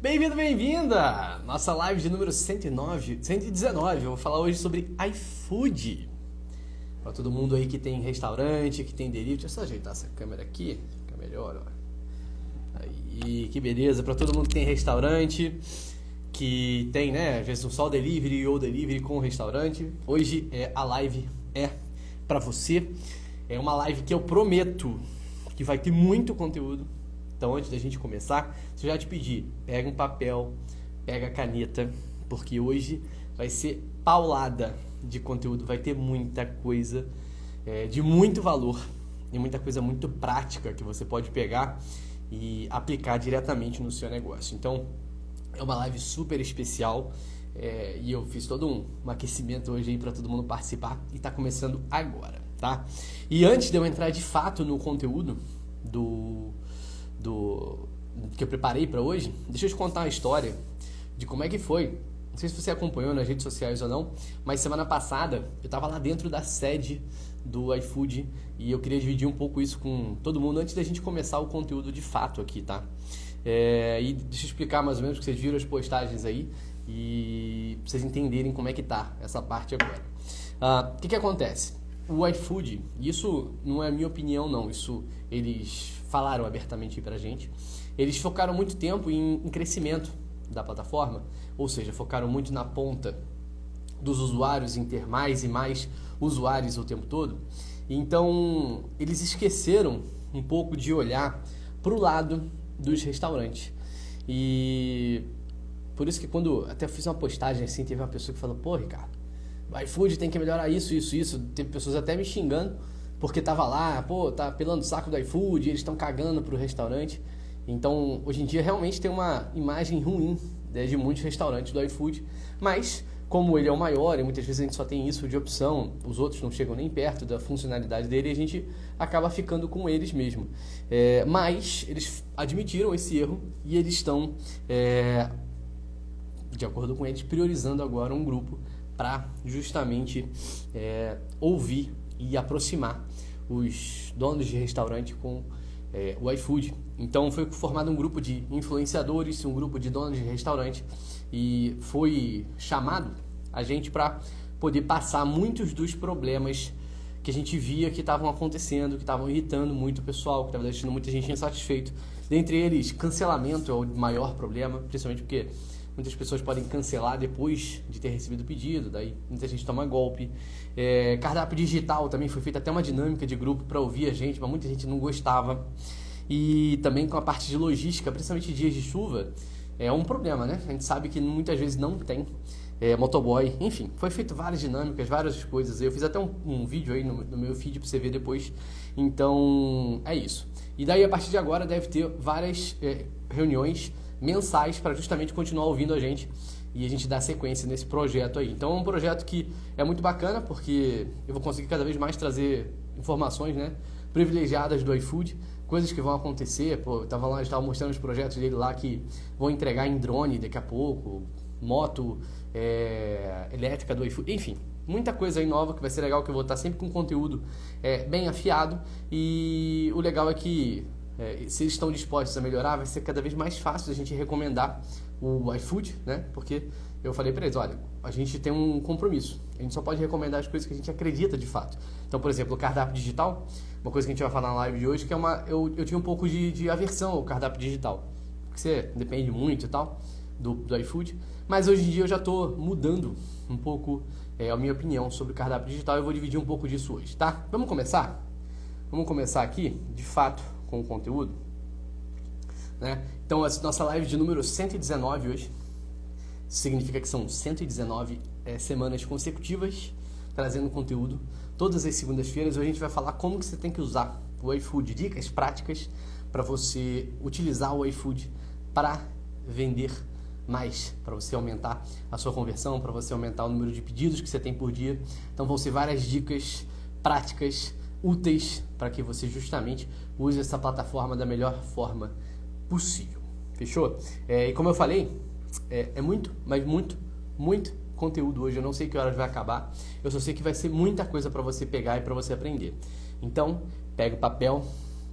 Bem-vindo, bem-vinda! Nossa live de número 119. Eu vou falar hoje sobre iFood. Para todo mundo aí que tem restaurante, que tem delivery. Deixa eu só ajeitar essa câmera aqui, fica melhor, ó. Aí, que beleza. Para todo mundo que tem restaurante, que tem, né, às vezes só delivery ou delivery com restaurante. Hoje a live é para você. É uma live que eu prometo que vai ter muito conteúdo. Então, antes da gente começar, se eu já te pedir, pega um papel, pega a caneta, porque hoje vai ser paulada de conteúdo, vai ter muita coisa de muito valor e muita coisa muito prática que você pode pegar e aplicar diretamente no seu negócio. Então, é uma live super especial e eu fiz todo um aquecimento hoje aí para todo mundo participar e está começando agora, tá? E antes de eu entrar de fato no conteúdo que eu preparei para hoje, deixa eu te contar uma história de como é que foi. Não sei se você acompanhou nas redes sociais ou não, mas semana passada eu estava lá dentro da sede do iFood e eu queria dividir um pouco isso com todo mundo antes da gente começar o conteúdo de fato aqui, tá? E deixa eu explicar mais ou menos, que vocês viram as postagens aí e pra vocês entenderem como é que tá essa parte agora. O que acontece? O iFood, isso não é minha opinião não, isso eles falaram abertamente pra gente, eles focaram muito tempo em crescimento da plataforma, ou seja, focaram muito na ponta dos usuários, em ter mais e mais usuários o tempo todo. Então, eles esqueceram um pouco de olhar para o lado dos restaurantes. E por isso que quando até fiz uma postagem assim, teve uma pessoa que falou: pô, Ricardo, o iFood tem que melhorar isso. Teve pessoas até me xingando, porque tava lá, pô, tá pelando o saco do iFood, eles estão cagando pro restaurante. Então, hoje em dia, realmente tem uma imagem ruim, né, de muitos restaurantes do iFood, mas como ele é o maior e muitas vezes a gente só tem isso de opção, os outros não chegam nem perto da funcionalidade dele e a gente acaba ficando com eles mesmo. Mas eles admitiram esse erro e eles estão, de acordo com eles, priorizando agora um grupo para justamente ouvir e aproximar os donos de restaurante com o iFood. Então foi formado um grupo de influenciadores, um grupo de donos de restaurante e foi chamado a gente para poder passar muitos dos problemas que a gente via que estavam acontecendo, que estavam irritando muito o pessoal, que estava deixando muita gente insatisfeito. Dentre eles, cancelamento é o maior problema, principalmente porque muitas pessoas podem cancelar depois de ter recebido o pedido, daí muita gente toma golpe. Cardápio digital também foi feita até uma dinâmica de grupo para ouvir a gente, mas muita gente não gostava. E também com a parte de logística, principalmente dias de chuva, é um problema, né? A gente sabe que muitas vezes não tem motoboy. Enfim, foi feito várias dinâmicas, várias coisas. Eu fiz até um vídeo aí no meu feed para você ver depois. Então, é isso. E daí, a partir de agora, deve ter várias reuniões mensais para justamente continuar ouvindo a gente e a gente dar sequência nesse projeto aí. Então é um projeto que é muito bacana porque eu vou conseguir cada vez mais trazer informações, né, privilegiadas do iFood, coisas que vão acontecer. Pô, eu tava lá, estava mostrando os projetos dele lá que vão entregar em drone daqui a pouco, moto elétrica do iFood, enfim, muita coisa aí nova que vai ser legal, que eu vou estar sempre com conteúdo bem afiado. E o legal é que se eles estão dispostos a melhorar, vai ser cada vez mais fácil a gente recomendar o iFood, né? Porque eu falei para eles: olha, a gente tem um compromisso, a gente só pode recomendar as coisas que a gente acredita de fato. Então, por exemplo, o cardápio digital, uma coisa que a gente vai falar na live de hoje, que eu tinha um pouco de aversão ao cardápio digital, porque você depende muito e tal do iFood, mas hoje em dia eu já estou mudando um pouco a minha opinião sobre o cardápio digital. Eu vou dividir um pouco disso hoje, tá? Vamos começar? Vamos começar aqui, de fato, com o conteúdo, né? Então, essa nossa live de número 119 hoje significa que são 119 semanas consecutivas trazendo conteúdo todas as segundas-feiras. Hoje a gente vai falar como que você tem que usar o iFood, dicas práticas para você utilizar o iFood para vender mais, para você aumentar a sua conversão, para você aumentar o número de pedidos que você tem por dia. Então vão ser várias dicas práticas úteis para que você justamente use essa plataforma da melhor forma possível. Fechou? E como eu falei, é muito, mas muito conteúdo hoje. Eu não sei que horas vai acabar. Eu só sei que vai ser muita coisa para você pegar e para você aprender. Então, pega o papel,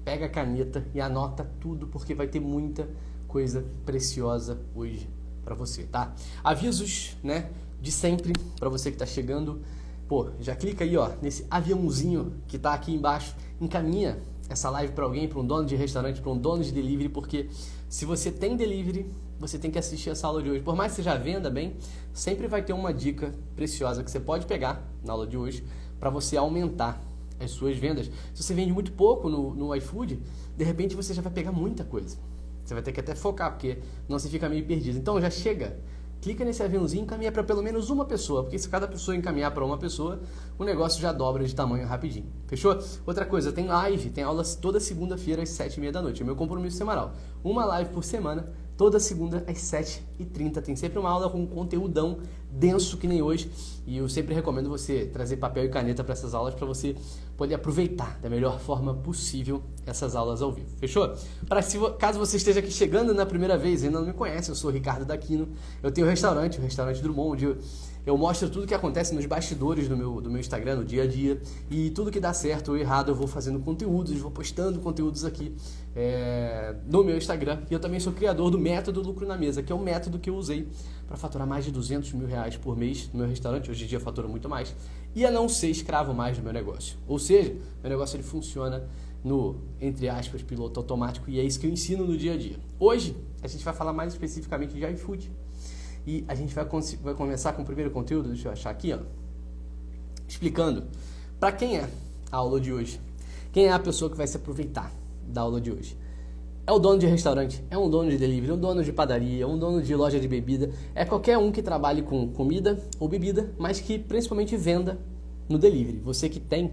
pega a caneta e anota tudo, porque vai ter muita coisa preciosa hoje para você, tá? Avisos, né, de sempre para você que tá chegando. Pô, já clica aí, ó, nesse aviãozinho que tá aqui embaixo, encaminha essa live para alguém, para um dono de restaurante, para um dono de delivery, porque se você tem delivery, você tem que assistir essa aula de hoje. Por mais que você já venda bem, sempre vai ter uma dica preciosa que você pode pegar na aula de hoje para você aumentar as suas vendas. Se você vende muito pouco no iFood, de repente você já vai pegar muita coisa. Você vai ter que até focar, porque não se fica meio perdido. Então já chega, clica nesse aviãozinho e encaminha para pelo menos uma pessoa, porque se cada pessoa encaminhar para uma pessoa, o negócio já dobra de tamanho rapidinho. Fechou? Outra coisa, tem live, tem aulas toda segunda-feira às 7h30 da noite. É meu compromisso semanal. Uma live por semana, toda segunda às 7h30. Tem sempre uma aula com um conteúdão denso que nem hoje. E eu sempre recomendo você trazer papel e caneta para essas aulas para você poder aproveitar da melhor forma possível essas aulas ao vivo. Fechou? Caso você esteja aqui chegando na primeira vez e ainda não me conhece, eu sou o Ricardo Daquino. Eu tenho o restaurante Drummond, onde eu mostro tudo que acontece nos bastidores do meu Instagram, no dia a dia. E tudo que dá certo ou errado eu vou fazendo conteúdos, vou postando conteúdos aqui no meu Instagram. E eu também sou criador do método Lucro na Mesa, que é o método que eu usei para faturar mais de R$200 mil por mês no meu restaurante. Hoje em dia eu faturo muito mais. E a não ser escravo mais do meu negócio. Ou seja, meu negócio ele funciona no, entre aspas, piloto automático. E é isso que eu ensino no dia a dia. Hoje a gente vai falar mais especificamente de iFood. E a gente vai começar com o primeiro conteúdo, deixa eu achar aqui, ó, explicando para quem é a aula de hoje. Quem é a pessoa que vai se aproveitar da aula de hoje? É o dono de restaurante, é um dono de delivery, um dono de padaria, um dono de loja de bebida, é qualquer um que trabalhe com comida ou bebida, mas que principalmente venda no delivery. Você que tem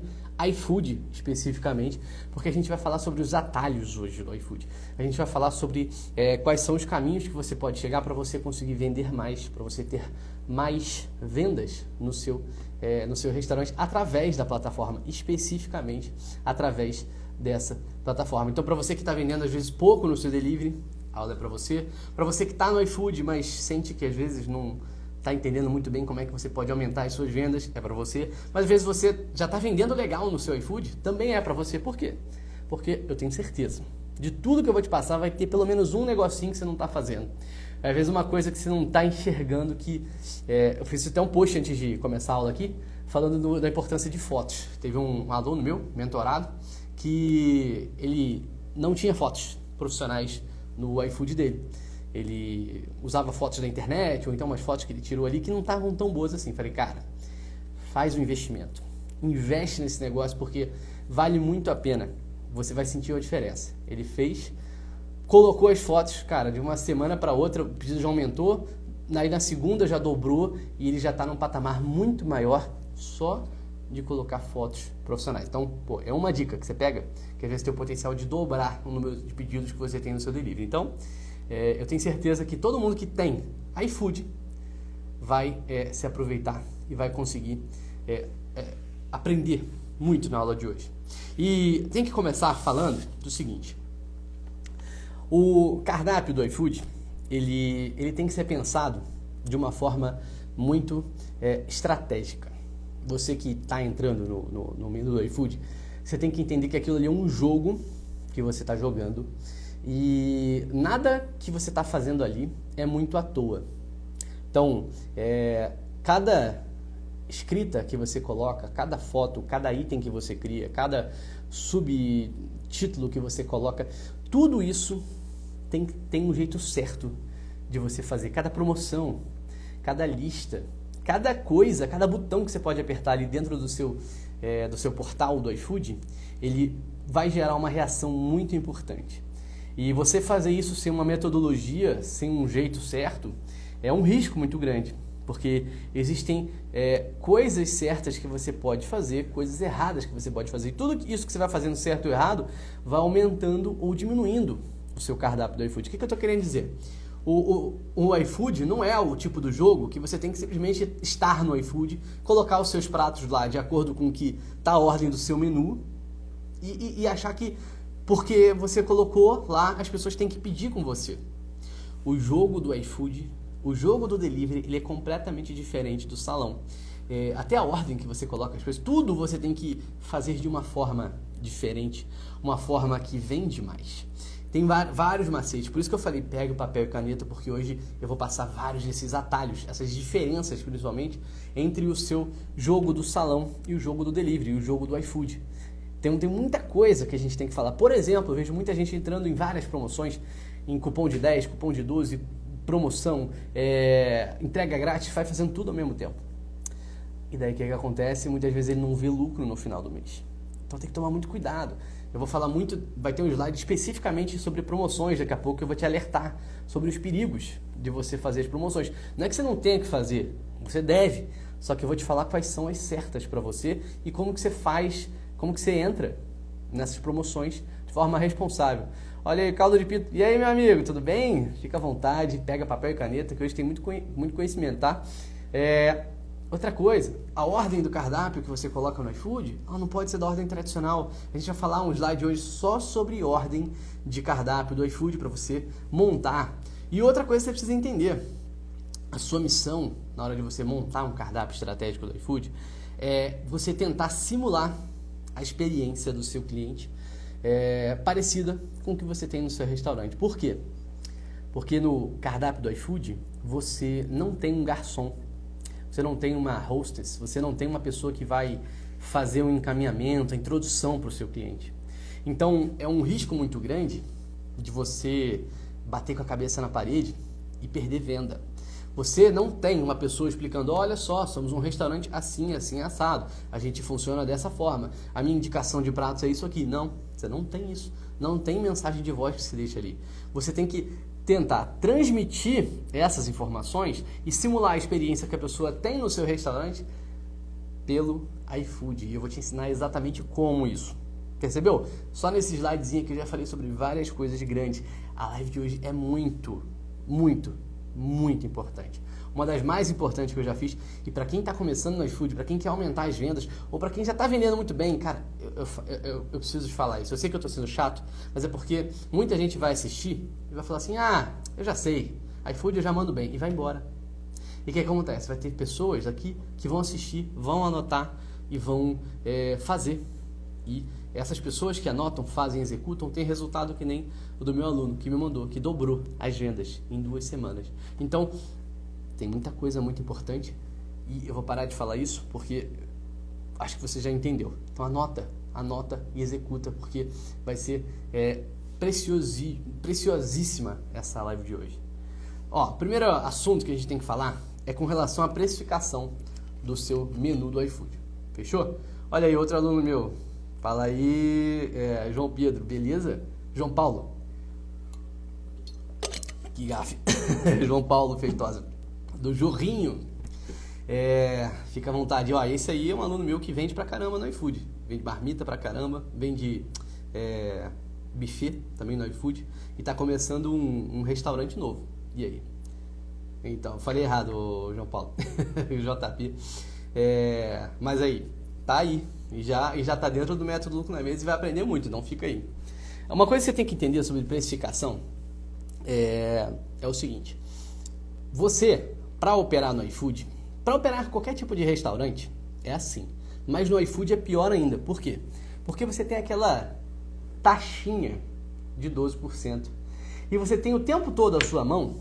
iFood especificamente, porque a gente vai falar sobre os atalhos hoje do iFood. A gente vai falar sobre quais são os caminhos que você pode chegar para você conseguir vender mais, para você ter mais vendas no seu restaurante através da plataforma, especificamente através dessa plataforma. Então, para você que está vendendo às vezes pouco no seu delivery, a aula é para você. Para você que está no iFood, mas sente que às vezes não está entendendo muito bem como é que você pode aumentar as suas vendas, é para você. Mas às vezes você já está vendendo legal no seu iFood, também é para você. Por quê? Porque eu tenho certeza, de tudo que eu vou te passar vai ter pelo menos um negocinho que você não está fazendo. Às vezes uma coisa que você não está enxergando que... eu fiz até um post antes de começar a aula aqui, falando da importância de fotos. Teve um aluno meu, mentorado, que ele não tinha fotos profissionais no iFood dele. Ele usava fotos da internet, ou então umas fotos que ele tirou ali que não estavam tão boas assim. Falei, cara, faz um investimento. Investe nesse negócio porque vale muito a pena. Você vai sentir a diferença. Ele fez, colocou as fotos, cara, de uma semana para outra, o pedido já aumentou, aí na segunda já dobrou e ele já está num patamar muito maior só de colocar fotos profissionais. Então, pô, é uma dica que você pega, que às vezes tem o potencial de dobrar o número de pedidos que você tem no seu delivery. Então, eu tenho certeza que todo mundo que tem iFood vai se aproveitar e vai conseguir aprender muito na aula de hoje. E tem que começar falando do seguinte: o cardápio do iFood, ele tem que ser pensado de uma forma muito estratégica. Você que está entrando no menu do iFood, você tem que entender que aquilo ali é um jogo que você está jogando e nada que você está fazendo ali é muito à toa. Então, cada escrita que você coloca, cada foto, cada item que você cria, cada subtítulo que você coloca, tudo isso tem um jeito certo de você fazer. Cada promoção, cada lista, cada coisa, cada botão que você pode apertar ali dentro do seu portal do iFood, ele vai gerar uma reação muito importante. E você fazer isso sem uma metodologia, sem um jeito certo, é um risco muito grande. Porque existem coisas certas que você pode fazer, coisas erradas que você pode fazer. E tudo isso que você vai fazendo certo ou errado vai aumentando ou diminuindo o seu cardápio do iFood. O que eu estou querendo dizer? O iFood não é o tipo do jogo que você tem que simplesmente estar no iFood, colocar os seus pratos lá de acordo com o que está a ordem do seu menu e achar que porque você colocou lá, as pessoas têm que pedir com você. O jogo do iFood, o jogo do delivery, ele é completamente diferente do salão. Até a ordem que você coloca as coisas, tudo você tem que fazer de uma forma diferente, uma forma que vende mais. Tem vários macetes, por isso que eu falei, pega o papel e caneta, porque hoje eu vou passar vários desses atalhos, essas diferenças, principalmente, entre o seu jogo do salão e o jogo do delivery, e o jogo do iFood. Tem muita coisa que a gente tem que falar. Por exemplo, eu vejo muita gente entrando em várias promoções, em cupom de 10, cupom de 12, promoção, entrega grátis, vai fazendo tudo ao mesmo tempo. E daí o que acontece? Muitas vezes ele não vê lucro no final do mês. Então tem que tomar muito cuidado. Eu vou falar muito, vai ter um slide especificamente sobre promoções, daqui a pouco eu vou te alertar sobre os perigos de você fazer as promoções. Não é que você não tenha que fazer, você deve, só que eu vou te falar quais são as certas para você e como que você faz, como que você entra nessas promoções de forma responsável. Olha aí, caldo de pito. E aí, meu amigo, tudo bem? Fica à vontade, pega papel e caneta, que hoje tem muito conhecimento, tá? Outra coisa, a ordem do cardápio que você coloca no iFood, não pode ser da ordem tradicional. A gente vai falar um slide hoje só sobre ordem de cardápio do iFood para você montar. E outra coisa que você precisa entender, a sua missão na hora de você montar um cardápio estratégico do iFood é você tentar simular a experiência do seu cliente parecida com o que você tem no seu restaurante. Por quê? Porque no cardápio do iFood você não tem um garçom, você não tem uma hostess, você não tem uma pessoa que vai fazer um encaminhamento, a introdução para o seu cliente. Então, é um risco muito grande de você bater com a cabeça na parede e perder venda. Você não tem uma pessoa explicando, olha só, somos um restaurante assim, assim, assado. A gente funciona dessa forma. A minha indicação de pratos é isso aqui. Não, você não tem isso. Não tem mensagem de voz que se deixa ali. Você tem que tentar transmitir essas informações e simular a experiência que a pessoa tem no seu restaurante pelo iFood. E eu vou te ensinar exatamente como isso. Percebeu? Só nesse slidezinho que eu já falei sobre várias coisas grandes. A live de hoje é muito importante. Uma das mais importantes que eu já fiz. E para quem está começando no iFood, para quem quer aumentar as vendas, ou para quem já está vendendo muito bem, cara, eu preciso de falar isso. Eu sei que eu estou sendo chato, mas é porque muita gente vai assistir e vai falar assim, eu já sei, iFood eu já mando bem, e vai embora. E o que acontece? Vai ter pessoas aqui que vão assistir, vão anotar e vão fazer. E essas pessoas que anotam, fazem, executam, têm resultado que nem o do meu aluno, que me mandou, que dobrou as vendas em 2 semanas. Então, tem muita coisa muito importante e eu vou parar de falar isso porque acho que você já entendeu. Então, anota e executa, porque vai ser preciosíssima essa live de hoje. Primeiro assunto que a gente tem que falar é com relação à precificação do seu menu do iFood. Fechou? Olha aí, outro aluno meu. Fala aí, João Pedro, beleza? João Paulo. Que gafe. João Paulo Feitosa. Do Jorrinho. Fica à vontade. Esse aí é um aluno meu que vende pra caramba no iFood. Vende marmita pra caramba, vende buffet também no iFood. E tá começando um restaurante novo. E aí? Então, falei errado, João Paulo. JP. Mas aí, tá aí. E já tá dentro do método Lucro na Mesa e vai aprender muito, então fica aí. Uma coisa que você tem que entender sobre precificação é o seguinte. Você, para operar no iFood, para operar qualquer tipo de restaurante, é assim. Mas no iFood é pior ainda. Por quê? Porque você tem aquela taxinha de 12%. E você tem o tempo todo à sua mão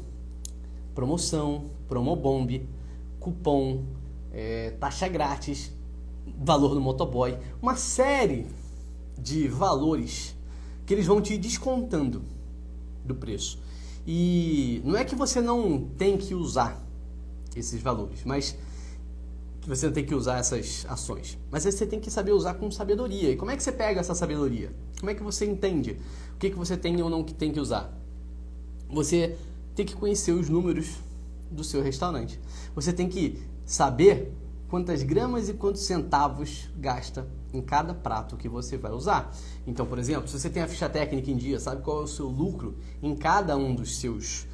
promoção, promobomb, cupom, taxa grátis, valor do motoboy, uma série de valores que eles vão te descontando do preço. E não é que você não tem que usar esses valores, mas que você não tem que usar essas ações. Mas você tem que saber usar com sabedoria. E como é que você pega essa sabedoria? Como é que você entende o que você tem ou não tem que usar? Você tem que conhecer os números do seu restaurante. Você tem que saber quantas gramas e quantos centavos gasta em cada prato que você vai usar. Então, por exemplo, se você tem a ficha técnica em dia, sabe qual é o seu lucro em cada um dos seus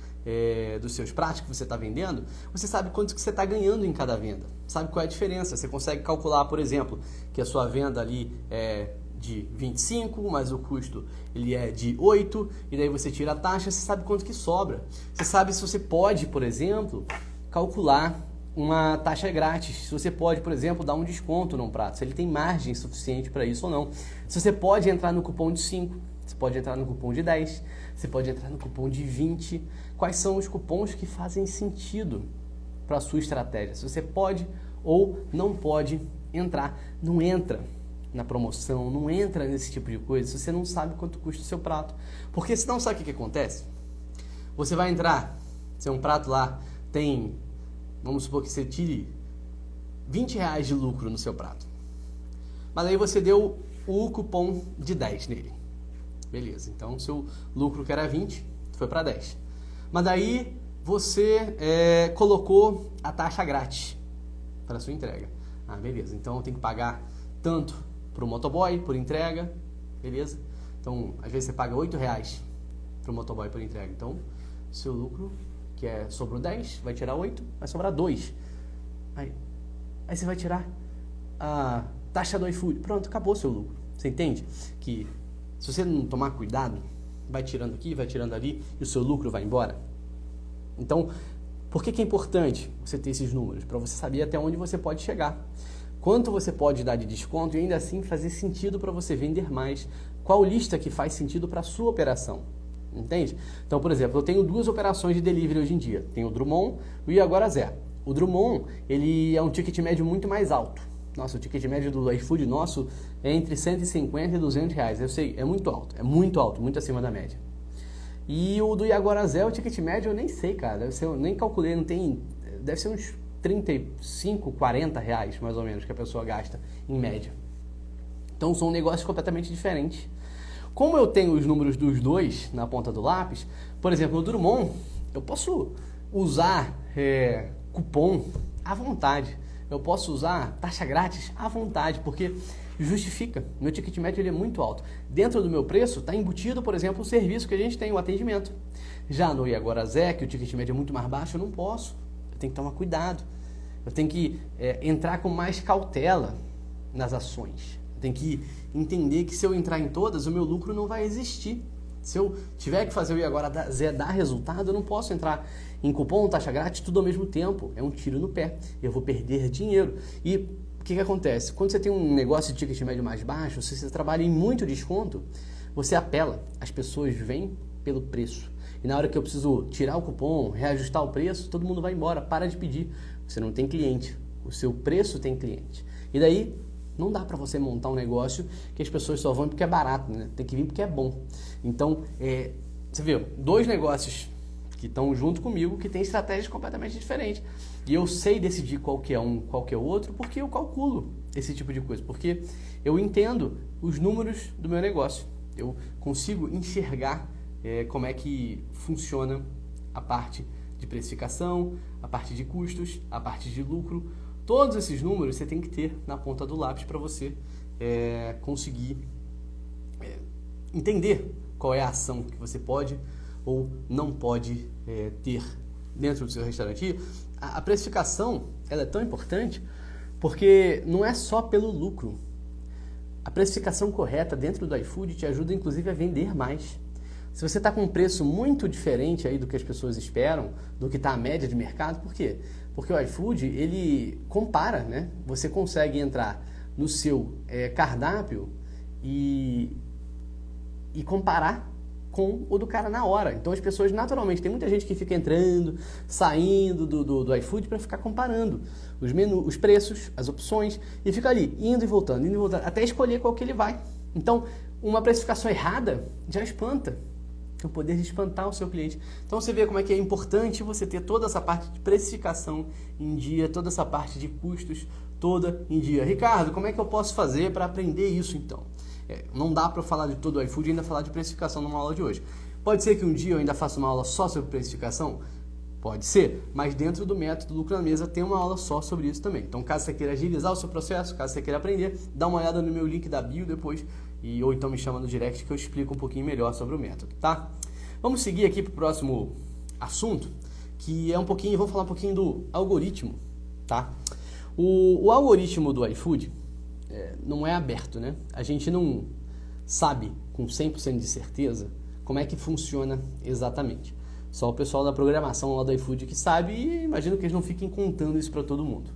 pratos que você está vendendo, você sabe quanto que você está ganhando em cada venda. Sabe qual é a diferença? Você consegue calcular, por exemplo, que a sua venda ali é de 25, mas o custo ele é de 8, e daí você tira a taxa, você sabe quanto que sobra. Você sabe se você pode, por exemplo, calcular uma taxa grátis, se você pode, por exemplo, dar um desconto num prato, se ele tem margem suficiente para isso ou não. Se você pode entrar no cupom de 5, você pode entrar no cupom de 10, você pode entrar no cupom de 20. Quais são os cupons que fazem sentido para a sua estratégia? Se você pode ou não pode entrar, não entra na promoção, não entra nesse tipo de coisa se você não sabe quanto custa o seu prato. Porque senão sabe o que acontece? Você vai entrar, se é um prato lá, tem, vamos supor que você tire R$20 de lucro no seu prato. Mas aí você deu o cupom de 10 nele. Beleza, então seu lucro que era 20 foi para 10. Mas daí você colocou a taxa grátis para a sua entrega. Ah, beleza, então eu tenho que pagar tanto para o motoboy por entrega, beleza? Então, às vezes você paga R$8 para o motoboy por entrega. Então, seu lucro, que sobrou 10, vai tirar 8, vai sobrar 2. Aí você vai tirar a taxa do iFood. Pronto, acabou seu lucro. Você entende? Que se você não tomar cuidado, vai tirando aqui, vai tirando ali e o seu lucro vai embora. Então, por que é importante você ter esses números? Para você saber até onde você pode chegar. Quanto você pode dar de desconto e ainda assim fazer sentido para você vender mais. Qual lista que faz sentido para a sua operação? Entende? Então, por exemplo, eu tenho 2 operações de delivery hoje em dia. Tem o Drummond e o Agora Zé. O Drummond, ele é um ticket médio muito mais alto. Nossa, o ticket médio do iFood nosso é entre 150 e 200 reais. Eu sei, é muito alto, muito acima da média. E o do Agora Zé, o ticket médio, eu nem sei, cara. Eu nem calculei, não tem... Deve ser uns 35, 40 reais, mais ou menos, que a pessoa gasta, em média. Então, são negócios completamente diferentes. Como eu tenho os números dos dois na ponta do lápis, por exemplo, no Drummond, eu posso usar cupom à vontade. Eu posso usar taxa grátis à vontade, porque justifica. Meu ticket médio ele é muito alto. Dentro do meu preço está embutido, por exemplo, o serviço que a gente tem, o atendimento. Já no Agora Zé, que o ticket médio é muito mais baixo, eu não posso. Eu tenho que tomar cuidado. Eu tenho que entrar com mais cautela nas ações. Eu tenho que entender que se eu entrar em todas, o meu lucro não vai existir. Se eu tiver que fazer o Agora Zé dar resultado, eu não posso entrar em cupom, taxa grátis, tudo ao mesmo tempo. É um tiro no pé. Eu vou perder dinheiro. E o que acontece? Quando você tem um negócio de ticket médio mais baixo, se você trabalha em muito desconto, você apela. As pessoas vêm pelo preço. E na hora que eu preciso tirar o cupom, reajustar o preço, todo mundo vai embora, para de pedir. Você não tem cliente. O seu preço tem cliente. E daí, não dá para você montar um negócio que as pessoas só vão porque é barato, né? Tem que vir porque é bom. Então, você vê, 2 negócios que estão junto comigo, que têm estratégias completamente diferentes. E eu sei decidir qual que é um, qual que é o outro, porque eu calculo esse tipo de coisa. Porque eu entendo os números do meu negócio. Eu consigo enxergar como é que funciona a parte de precificação, a parte de custos, a parte de lucro. Todos esses números você tem que ter na ponta do lápis para você conseguir entender qual é a ação que você pode ou não pode ter dentro do seu restaurante. E a precificação ela é tão importante porque não é só pelo lucro. A precificação correta dentro do iFood te ajuda inclusive a vender mais. Se você está com um preço muito diferente aí do que as pessoas esperam, do que está a média de mercado, por quê? Porque o iFood, ele compara, né? Você consegue entrar no seu cardápio e comparar com o do cara na hora. Então as pessoas naturalmente, tem muita gente que fica entrando, saindo do iFood para ficar comparando os menus, os preços, as opções, e fica ali, indo e voltando, até escolher qual que ele vai. Então, uma precificação errada já espanta. Tem o poder de espantar o seu cliente. Então você vê como é que é importante você ter toda essa parte de precificação em dia, toda essa parte de custos toda em dia. Ricardo, como é que eu posso fazer para aprender isso então? Não dá para eu falar de todo o iFood e ainda falar de precificação numa aula de hoje. Pode ser que um dia eu ainda faça uma aula só sobre precificação? Pode ser, mas dentro do método Lucro na Mesa tem uma aula só sobre isso também. Então caso você queira agilizar o seu processo, caso você queira aprender, dá uma olhada no meu link da bio depois ou então me chama no direct que eu explico um pouquinho melhor sobre o método, tá? Vamos seguir aqui para o próximo assunto, que é vamos falar um pouquinho do algoritmo, tá? O algoritmo do iFood não é aberto, né? A gente não sabe com 100% de certeza como é que funciona exatamente. Só o pessoal da programação lá do iFood que sabe e imagino que eles não fiquem contando isso para todo mundo.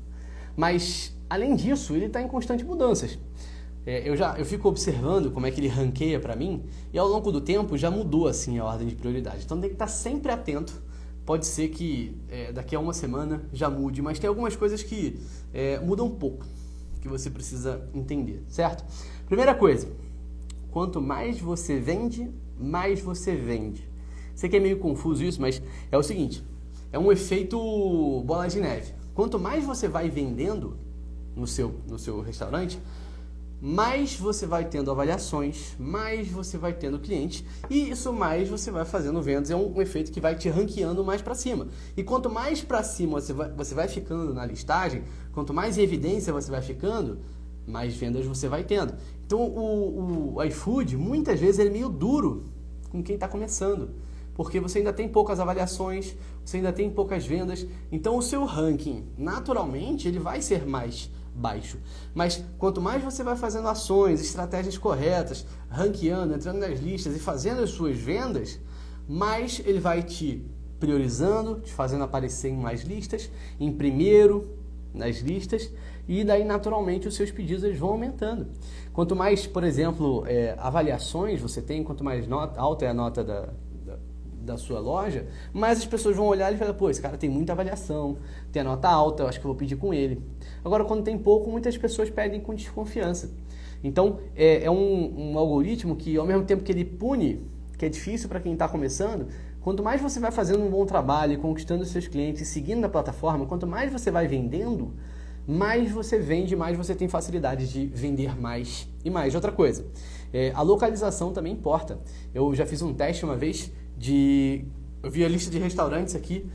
Mas, além disso, ele está em constante mudanças. eu fico observando como é que ele ranqueia para mim e ao longo do tempo já mudou assim a ordem de prioridade. Então tem que estar sempre atento. Pode ser que daqui a uma semana já mude, mas tem algumas coisas que mudam um pouco, que você precisa entender, certo? Primeira coisa, quanto mais você vende, mais você vende. Sei que é meio confuso isso, mas é o seguinte, é um efeito bola de neve. Quanto mais você vai vendendo no seu restaurante, mais você vai tendo avaliações, mais você vai tendo clientes e isso mais você vai fazendo vendas. É um efeito que vai te ranqueando mais para cima. E quanto mais para cima você vai ficando na listagem, quanto mais em evidência você vai ficando, mais vendas você vai tendo. Então o iFood, muitas vezes, ele é meio duro com quem está começando. Porque você ainda tem poucas avaliações, você ainda tem poucas vendas. Então o seu ranking, naturalmente, ele vai ser mais baixo. Mas quanto mais você vai fazendo ações, estratégias corretas, ranqueando, entrando nas listas e fazendo as suas vendas, mais ele vai te priorizando, te fazendo aparecer em mais listas, em primeiro nas listas, e daí naturalmente os seus pedidos eles vão aumentando. Quanto mais, por exemplo, avaliações você tem, quanto mais alta é a nota da sua loja, mais as pessoas vão olhar e falar, pô, esse cara tem muita avaliação, tem a nota alta, eu acho que eu vou pedir com ele. Agora, quando tem pouco, muitas pessoas pedem com desconfiança. Então, é um algoritmo que, ao mesmo tempo que ele pune, que é difícil para quem está começando, quanto mais você vai fazendo um bom trabalho, conquistando os seus clientes, seguindo a plataforma, quanto mais você vai vendendo, mais você vende, mais você tem facilidade de vender mais e mais. Outra coisa, a localização também importa. Eu já fiz um teste uma vez eu vi a lista de restaurantes aqui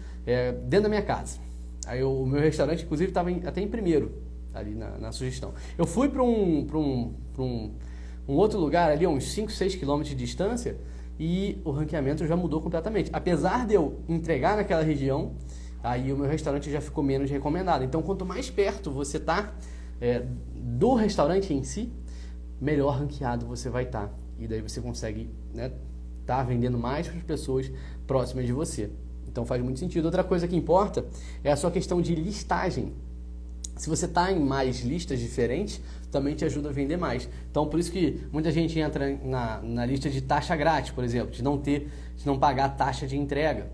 dentro da minha casa. Aí o meu restaurante, inclusive, estava até em primeiro ali na sugestão. Eu fui para um outro lugar ali, uns 5, 6 quilômetros de distância, e o ranqueamento já mudou completamente. Apesar de eu entregar naquela região, aí o meu restaurante já ficou menos recomendado. Então, quanto mais perto você está do restaurante em si, melhor ranqueado você vai estar. E daí você consegue, né, tá vendendo mais para as pessoas próximas de você. Então faz muito sentido. Outra coisa que importa é a sua questão de listagem. Se você está em mais listas diferentes, também te ajuda a vender mais. Então por isso que muita gente entra na lista de taxa grátis, por exemplo, de não pagar taxa de entrega.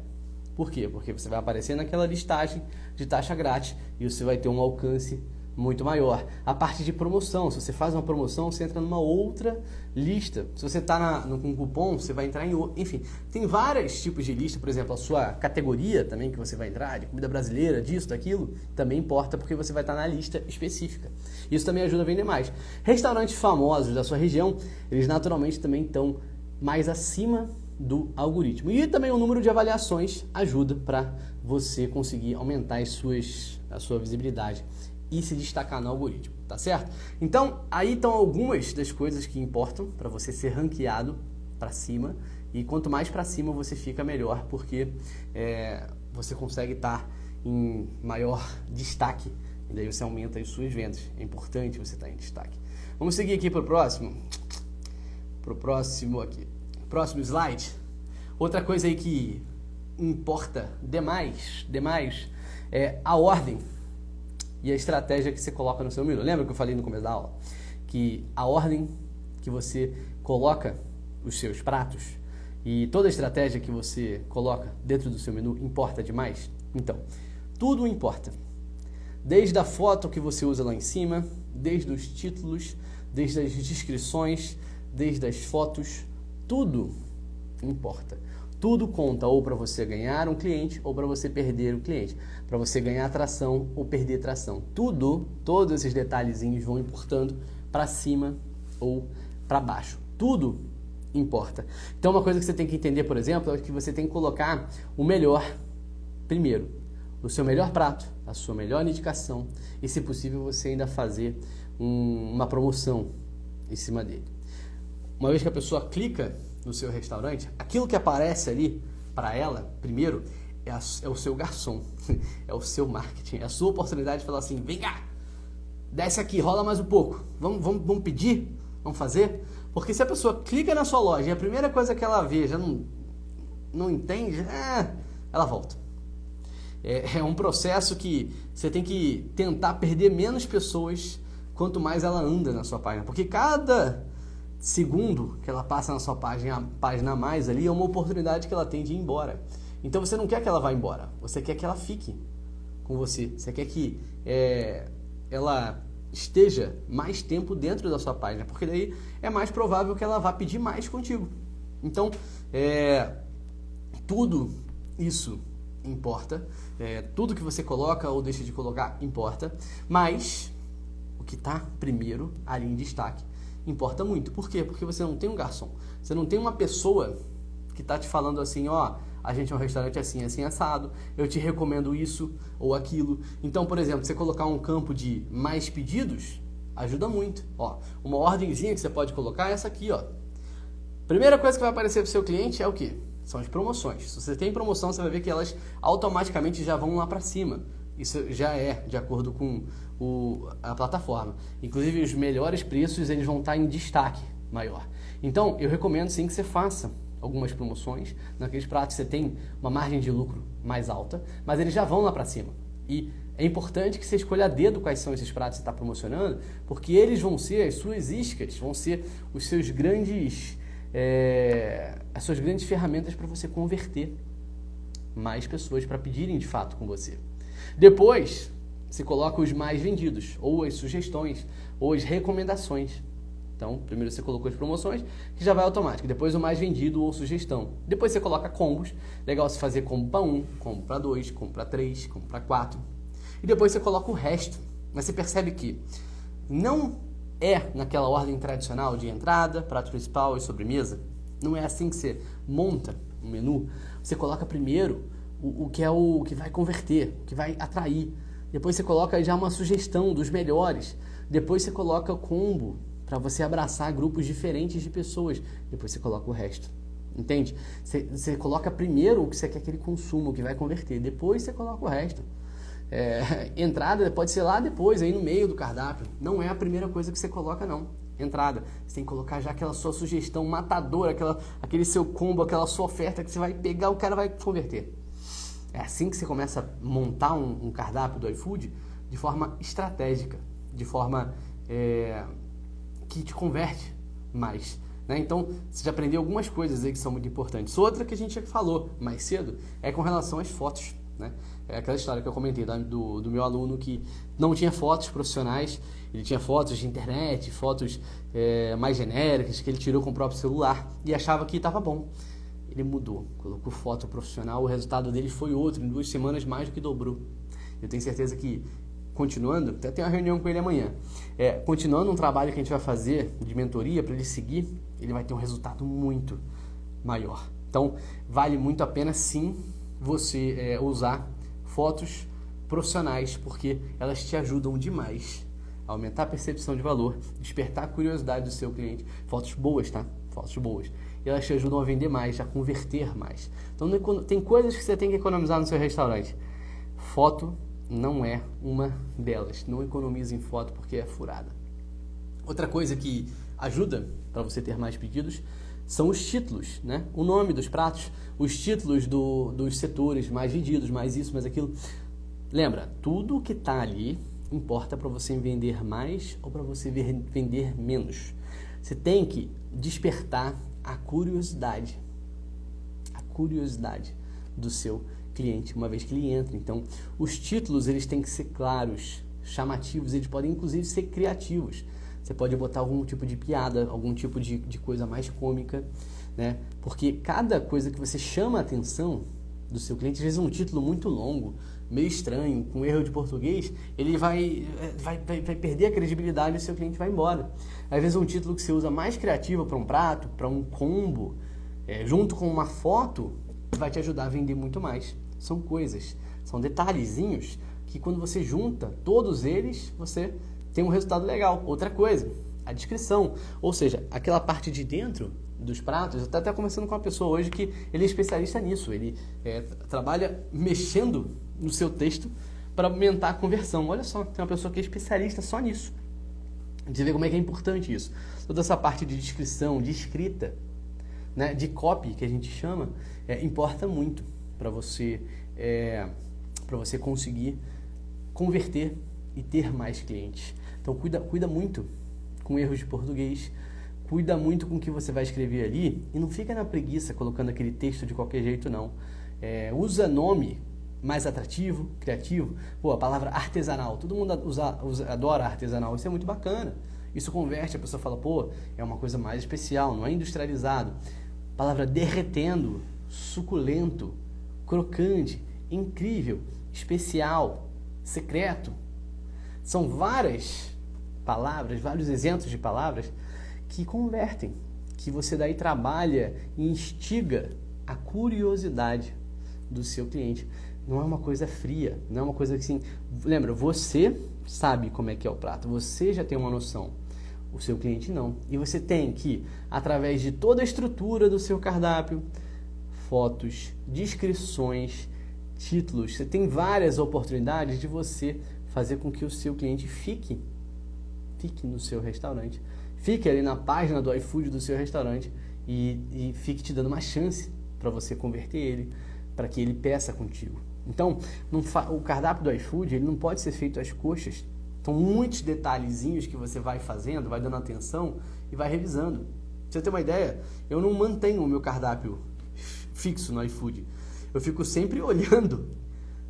Por quê? Porque você vai aparecer naquela listagem de taxa grátis e você vai ter um alcance muito maior. A parte de promoção, se você faz uma promoção, você entra numa outra lista. Se você está com um cupom, você vai entrar em outro. Enfim, tem vários tipos de lista. Por exemplo, a sua categoria também que você vai entrar, de comida brasileira, disso, daquilo, também importa porque você vai estar na lista específica. Isso também ajuda a vender mais. Restaurantes famosos da sua região, eles naturalmente também estão mais acima do algoritmo. E também o número de avaliações ajuda para você conseguir aumentar a sua visibilidade e se destacar no algoritmo, tá certo? Então, aí estão algumas das coisas que importam para você ser ranqueado para cima, e quanto mais para cima você fica, melhor, porque você consegue estar em maior destaque, e daí você aumenta as suas vendas. É importante você estar em destaque. Vamos seguir aqui para o próximo. Próximo slide. Outra coisa aí que importa demais é a ordem e a estratégia que você coloca no seu menu. Lembra que eu falei no começo da aula? Que a ordem que você coloca os seus pratos e toda a estratégia que você coloca dentro do seu menu importa demais? Então, tudo importa. Desde a foto que você usa lá em cima, desde os títulos, desde as descrições, desde as fotos, tudo importa. Tudo conta, ou para você ganhar um cliente ou para você perder o cliente, para você ganhar tração ou perder tração. Todos esses detalhezinhos vão importando para cima ou para baixo. Tudo importa. Então uma coisa que você tem que entender, por exemplo, é que você tem que colocar o melhor primeiro. O seu melhor prato, a sua melhor indicação e, se possível, você ainda fazer uma promoção em cima dele. Uma vez que a pessoa clica no seu restaurante, aquilo que aparece ali para ela, primeiro, é o seu garçom, é o seu marketing, é a sua oportunidade de falar assim, vem cá, desce aqui, rola mais um pouco, vamos pedir, vamos fazer? Porque se a pessoa clica na sua loja e a primeira coisa que ela vê já não entende, ela volta. É um processo que você tem que tentar perder menos pessoas quanto mais ela anda na sua página. Porque cada segundo que ela passa na sua página a mais ali é uma oportunidade que ela tem de ir embora. Então você não quer que ela vá embora, você quer que ela fique com você. Você quer que ela esteja mais tempo dentro da sua página, porque daí é mais provável que ela vá pedir mais contigo. Então, tudo isso importa, tudo que você coloca ou deixa de colocar importa, mas o que está primeiro ali em destaque importa muito. Por quê? Porque você não tem um garçom, você não tem uma pessoa que está te falando assim, ó, a gente é um restaurante assim, assim, assado, eu te recomendo isso ou aquilo. Então, por exemplo, você colocar um campo de mais pedidos, ajuda muito. Ó, uma ordenzinha que você pode colocar é essa aqui, ó. Primeira coisa que vai aparecer para o seu cliente é o quê? São as promoções. Se você tem promoção, você vai ver que elas automaticamente já vão lá para cima. Isso já é de acordo com a plataforma. Inclusive, os melhores preços eles vão estar em destaque maior. Então, eu recomendo sim que você faça algumas promoções. Naqueles pratos você tem uma margem de lucro mais alta, mas eles já vão lá para cima. E é importante que você escolha a dedo quais são esses pratos que você está promocionando, porque eles vão ser as suas iscas, vão ser os seus as suas grandes ferramentas para você converter mais pessoas para pedirem de fato com você. Depois, você coloca os mais vendidos, ou as sugestões, ou as recomendações. Então, primeiro você colocou as promoções, que já vai automático. Depois o mais vendido ou sugestão. Depois você coloca combos. Legal você fazer combo para 1, combo para 2, combo para 3, combo para 4. E depois você coloca o resto. Mas você percebe que não é naquela ordem tradicional de entrada, prato principal e sobremesa. Não é assim que você monta um menu. Você coloca primeiro o que vai converter, o que vai atrair. Depois você coloca já uma sugestão dos melhores. Depois você coloca o combo para você abraçar grupos diferentes de pessoas. Depois você coloca o resto. Entende? Você coloca primeiro o que você quer que ele consuma, o que vai converter. Depois você coloca o resto. Entrada pode ser lá depois, aí no meio do cardápio. Não é a primeira coisa que você coloca, não. Entrada. Você tem que colocar já aquela sua sugestão matadora, aquele seu combo, aquela sua oferta que você vai pegar, o cara vai converter. É assim que você começa a montar um cardápio do iFood de forma estratégica, de forma que te converte mais. Né? Então, você já aprendeu algumas coisas aí que são muito importantes. Outra que a gente já falou mais cedo é com relação às fotos. Né? É aquela história que eu comentei do meu aluno que não tinha fotos profissionais, ele tinha fotos de internet, fotos mais genéricas que ele tirou com o próprio celular e achava que estava bom. Ele mudou, colocou foto profissional, o resultado dele foi outro, em 2 semanas mais do que dobrou. Eu tenho certeza que, continuando, até tem uma reunião com ele amanhã, continuando um trabalho que a gente vai fazer de mentoria para ele seguir, ele vai ter um resultado muito maior. Então, vale muito a pena sim você usar fotos profissionais, porque elas te ajudam demais a aumentar a percepção de valor, despertar a curiosidade do seu cliente. Fotos boas, tá? Fotos boas. E elas te ajudam a vender mais, a converter mais. Então, tem coisas que você tem que economizar no seu restaurante. Foto não é uma delas. Não economize em foto porque é furada. Outra coisa que ajuda para você ter mais pedidos são os títulos, né? O nome dos pratos, os títulos dos setores mais vendidos, mais isso, mais aquilo. Lembra, tudo que está ali importa para você vender mais ou para você vender menos. Você tem que despertar a curiosidade do seu cliente, uma vez que ele entra. Então, os títulos eles têm que ser claros, chamativos, eles podem inclusive ser criativos. Você pode botar algum tipo de piada, algum tipo de coisa mais cômica, né? Porque cada coisa que você chama a atenção do seu cliente, às vezes um título muito longo, meio estranho, com erro de português, ele vai perder a credibilidade e o seu cliente vai embora. Às vezes um título que você usa mais criativo para um prato, para um combo, junto com uma foto, vai te ajudar a vender muito mais. São coisas, são detalhezinhos que quando você junta todos eles, você tem um resultado legal. Outra coisa, a descrição, ou seja, aquela parte de dentro dos pratos. Eu estou até conversando com uma pessoa hoje que ele é especialista nisso, ele trabalha mexendo no seu texto para aumentar a conversão. Olha só, tem uma pessoa que é especialista só nisso. De ver como é que é importante isso. Toda essa parte de descrição, de escrita, né, de copy, que a gente chama, importa muito para você conseguir converter e ter mais clientes. Então cuida muito com erros de português, cuida muito com o que você vai escrever ali e não fica na preguiça colocando aquele texto de qualquer jeito, não. Usa nome mais atrativo, criativo. Pô, a palavra artesanal, todo mundo adora artesanal, isso é muito bacana. Isso converte, a pessoa fala, pô, é uma coisa mais especial, não é industrializado. Palavra derretendo, suculento, crocante, incrível, especial, secreto. São várias palavras, vários exemplos de palavras que convertem, que você daí trabalha e instiga a curiosidade do seu cliente. Não é uma coisa fria, não é uma coisa que assim... Lembra, você sabe como é que é o prato, você já tem uma noção, o seu cliente não. E você tem que, através de toda a estrutura do seu cardápio, fotos, descrições, títulos, você tem várias oportunidades de você fazer com que o seu cliente fique no seu restaurante, fique ali na página do iFood do seu restaurante e fique te dando uma chance para você converter ele, para que ele peça contigo. Então, o cardápio do iFood ele não pode ser feito às coxas. São muitos detalhezinhos que você vai fazendo, vai dando atenção e vai revisando. Pra você ter uma ideia, eu não mantenho o meu cardápio fixo no iFood. Eu fico sempre olhando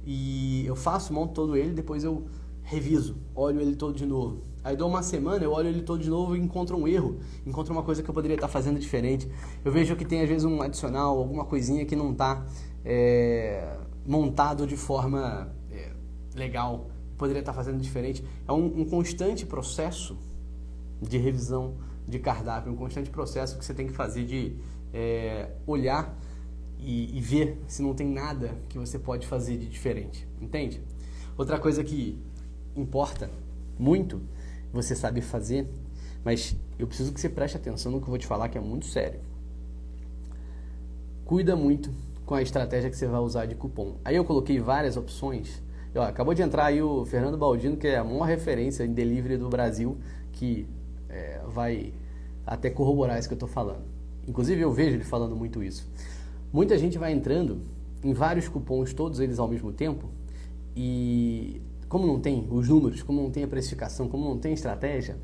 e eu monto todo ele, depois eu reviso, olho ele todo de novo. Aí dou uma semana, eu olho ele todo de novo e encontro um erro, encontro uma coisa que eu poderia estar fazendo diferente. Eu vejo que tem às vezes um adicional, alguma coisinha que não está montado de forma legal, poderia estar fazendo diferente. É um constante processo de revisão de cardápio, um constante processo que você tem que fazer de olhar e ver se não tem nada que você pode fazer de diferente, entende? Outra coisa que importa muito você saber fazer, mas eu preciso que você preste atenção no que eu vou te falar, que é muito sério. Cuida muito com a estratégia que você vai usar de cupom. Aí eu coloquei várias opções. Acabou de entrar aí o Fernando Baldino, que é a maior referência em delivery do Brasil, que vai até corroborar isso que eu estou falando. Inclusive eu vejo ele falando muito isso. Muita gente vai entrando em vários cupons, todos eles ao mesmo tempo, e como não tem os números, como não tem a precificação, como não tem estratégia,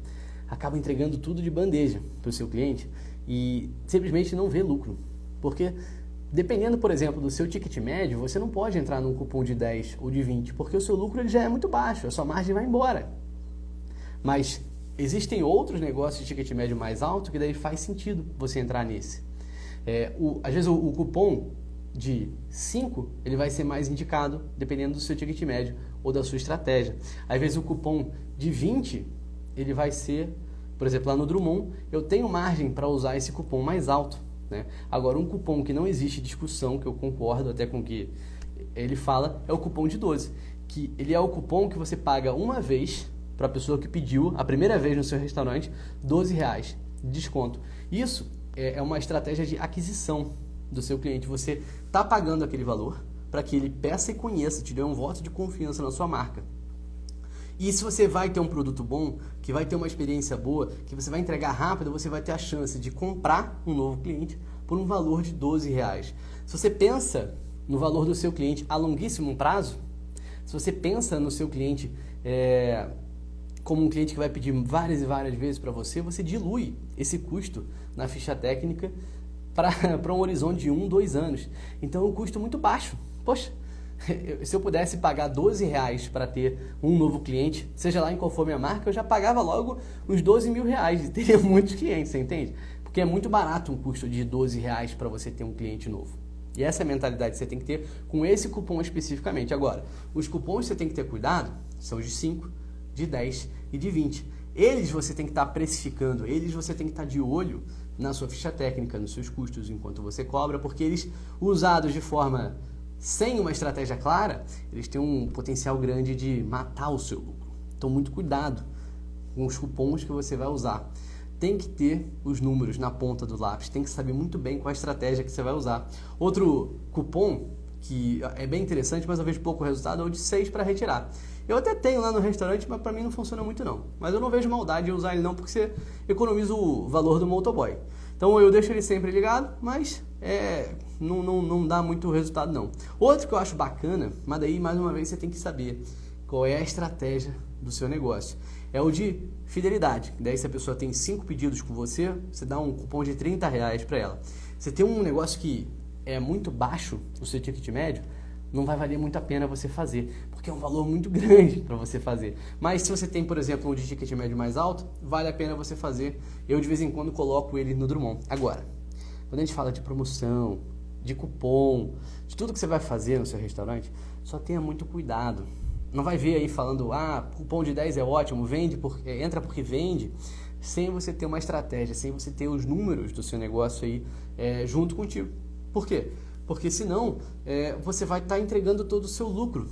acaba entregando tudo de bandeja para o seu cliente e simplesmente não vê lucro. Porque dependendo, por exemplo, do seu ticket médio, você não pode entrar num cupom de 10 ou de 20, porque o seu lucro ele já é muito baixo, a sua margem vai embora. Mas existem outros negócios de ticket médio mais alto que daí faz sentido você entrar nesse. Às vezes o cupom de 5, ele vai ser mais indicado dependendo do seu ticket médio ou da sua estratégia. Às vezes o cupom de 20, ele vai ser, por exemplo, lá no Drummond, eu tenho margem para usar esse cupom mais alto, né? Agora, um cupom que não existe discussão, que eu concordo até com o que ele fala, é o cupom de 12, que ele é o cupom que você paga uma vez para a pessoa que pediu a primeira vez no seu restaurante, R$12 de desconto. Isso é uma estratégia de aquisição do seu cliente. Você está pagando aquele valor para que ele peça e conheça, te dê um voto de confiança na sua marca. E se você vai ter um produto bom, que vai ter uma experiência boa, que você vai entregar rápido, você vai ter a chance de comprar um novo cliente por um valor de R$12. Se você pensa no valor do seu cliente a longuíssimo prazo, se você pensa no seu cliente como um cliente que vai pedir várias e várias vezes para você, você dilui esse custo na ficha técnica para um horizonte de 1, 2 anos. Então é um custo muito baixo. Poxa, se eu pudesse pagar R$12 para ter um novo cliente, seja lá em qual for minha marca, eu já pagava logo uns R$12.000 e teria muitos clientes, você entende? Porque é muito barato um custo de R$12 para você ter um cliente novo. E essa é a mentalidade que você tem que ter com esse cupom especificamente. Agora, os cupons que você tem que ter cuidado são os de 5, de 10 e de 20. Eles você tem que estar precificando, eles você tem que estar de olho na sua ficha técnica, nos seus custos enquanto você cobra, porque eles, usados de forma sem uma estratégia clara, eles têm um potencial grande de matar o seu lucro. Então, muito cuidado com os cupons que você vai usar. Tem que ter os números na ponta do lápis, tem que saber muito bem qual a estratégia que você vai usar. Outro cupom que é bem interessante, mas eu vejo pouco resultado, é o de 6 para retirar. Eu até tenho lá no restaurante, mas para mim não funciona muito não. Mas eu não vejo maldade em usar ele não, porque você economiza o valor do motoboy. Então eu deixo ele sempre ligado, mas não dá muito resultado não. Outro que eu acho bacana, mas daí mais uma vez você tem que saber qual é a estratégia do seu negócio. É o de fidelidade. Daí se a pessoa tem 5 pedidos com você, você dá um cupom de R$30 para ela. Você tem um negócio que é muito baixo, o seu ticket médio, não vai valer muito a pena você fazer, porque é um valor muito grande para você fazer. Mas se você tem, por exemplo, um de ticket médio mais alto, vale a pena você fazer. Eu de vez em quando coloco ele no Drummond. Agora, quando a gente fala de promoção, de cupom, de tudo que você vai fazer no seu restaurante, só tenha muito cuidado. Não vai ver aí falando, cupom de 10 é ótimo, entra porque vende, sem você ter uma estratégia, sem você ter os números do seu negócio aí junto contigo. Por quê? Porque senão você vai estar entregando todo o seu lucro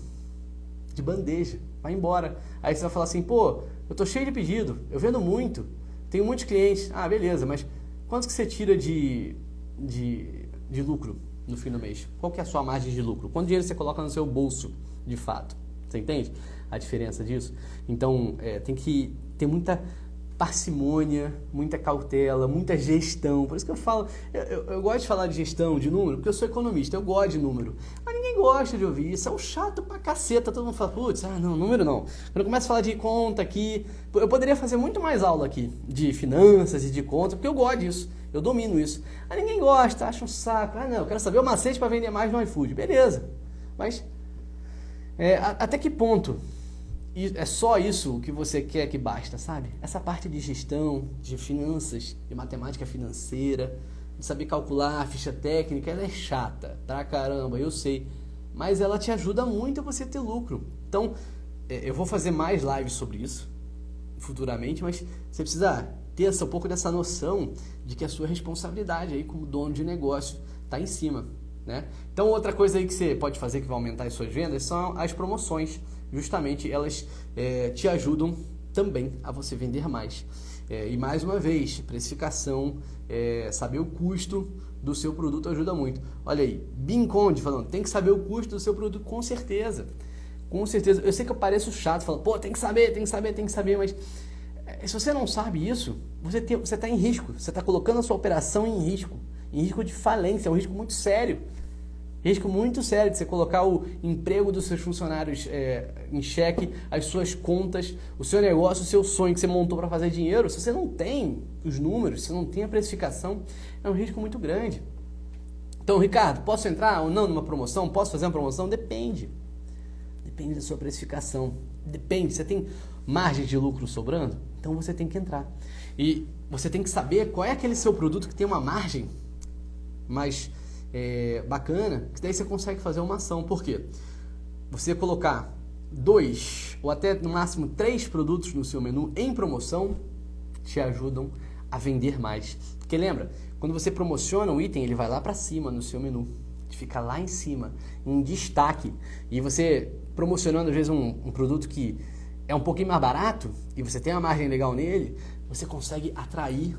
de bandeja, vai embora. Aí você vai falar assim, pô, eu tô cheio de pedido, eu vendo muito, tenho muitos clientes. Ah, beleza, mas quanto que você tira de lucro no fim do mês? Qual que é a sua margem de lucro? Quanto dinheiro você coloca no seu bolso, de fato? Você entende a diferença disso? Então, tem que ter muita parcimônia, muita cautela, muita gestão. Por isso que eu falo, eu gosto de falar de gestão, de número, porque eu sou economista, eu gosto de número. Mas ninguém gosta de ouvir isso, é um chato pra caceta. Todo mundo fala, putz, não, número não. Quando eu começo a falar de conta aqui, eu poderia fazer muito mais aula aqui de finanças e de conta, porque eu gosto disso, eu domino isso. Mas ninguém gosta, acha um saco. Não, eu quero saber o macete para vender mais no iFood. Beleza, mas até que ponto é só isso que você quer que basta, sabe? Essa parte de gestão, de finanças, de matemática financeira, de saber calcular a ficha técnica, ela é chata, tá? Caramba, eu sei. Mas ela te ajuda muito a você ter lucro. Então, eu vou fazer mais lives sobre isso futuramente, mas você precisa ter um pouco dessa noção de que a sua responsabilidade aí como dono de negócio está em cima, né? Então, outra coisa aí que você pode fazer que vai aumentar as suas vendas são as promoções. Justamente elas te ajudam também a você vender mais. E mais uma vez, precificação, saber o custo do seu produto ajuda muito. Olha aí, Bim Conde falando, tem que saber o custo do seu produto, com certeza. Com certeza. Eu sei que eu pareço chato, falando, pô, tem que saber, mas se você não sabe isso, você está em risco. Você está colocando a sua operação em risco de falência, é um risco muito sério. Risco muito sério de você colocar o emprego dos seus funcionários em xeque, as suas contas, o seu negócio, o seu sonho que você montou para fazer dinheiro. Se você não tem os números, se você não tem a precificação, é um risco muito grande. Então, Ricardo, posso entrar ou não numa promoção? Posso fazer uma promoção? Depende. Depende da sua precificação. Depende. Você tem margem de lucro sobrando? Então você tem que entrar. E você tem que saber qual é aquele seu produto que tem uma margem mais bacana, que daí você consegue fazer uma ação. Por quê? Você colocar 2 ou até no máximo 3 produtos no seu menu em promoção te ajudam a vender mais. Porque lembra, quando você promociona um item, ele vai lá para cima no seu menu, fica lá em cima, em destaque. E você promocionando às vezes um produto que é um pouquinho mais barato e você tem uma margem legal nele, você consegue atrair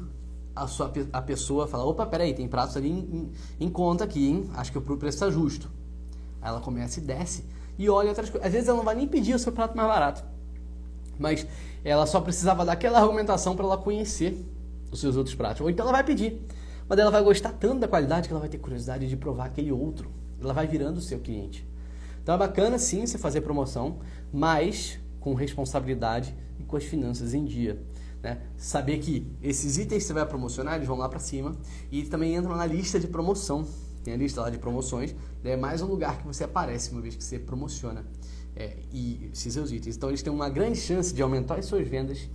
a pessoa, fala, opa, peraí, tem pratos ali em conta aqui, hein? Acho que o preço está justo. Aí ela começa e desce e olha outras coisas. Às vezes ela não vai nem pedir o seu prato mais barato, mas ela só precisava daquela argumentação para ela conhecer os seus outros pratos. Ou então ela vai pedir, mas ela vai gostar tanto da qualidade que ela vai ter curiosidade de provar aquele outro. Ela vai virando o seu cliente. Então é bacana sim você fazer promoção, mas com responsabilidade e com as finanças em dia. Né? Saber que esses itens que você vai promocionar, eles vão lá para cima e também entram na lista de promoção. Tem a lista lá de promoções, é mais um lugar que você aparece uma vez que você promociona e esses seus itens. Então eles têm uma grande chance de aumentar as suas vendas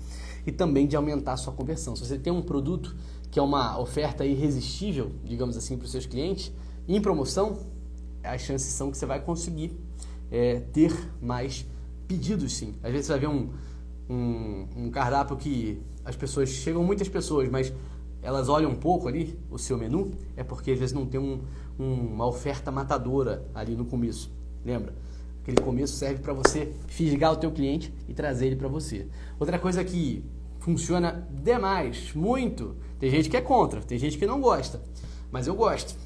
e também de aumentar a sua conversão. Se você tem um produto que é uma oferta irresistível, digamos assim, para os seus clientes, em promoção, as chances são que você vai conseguir ter mais pedidos, sim. Às vezes você vai ver um cardápio que chegam muitas pessoas, mas elas olham um pouco ali o seu menu, é porque às vezes não tem uma oferta matadora ali no começo. Lembra? Aquele começo serve para você fisgar o teu cliente e trazer ele para você. Outra coisa que funciona demais, muito, tem gente que é contra, tem gente que não gosta, mas eu gosto,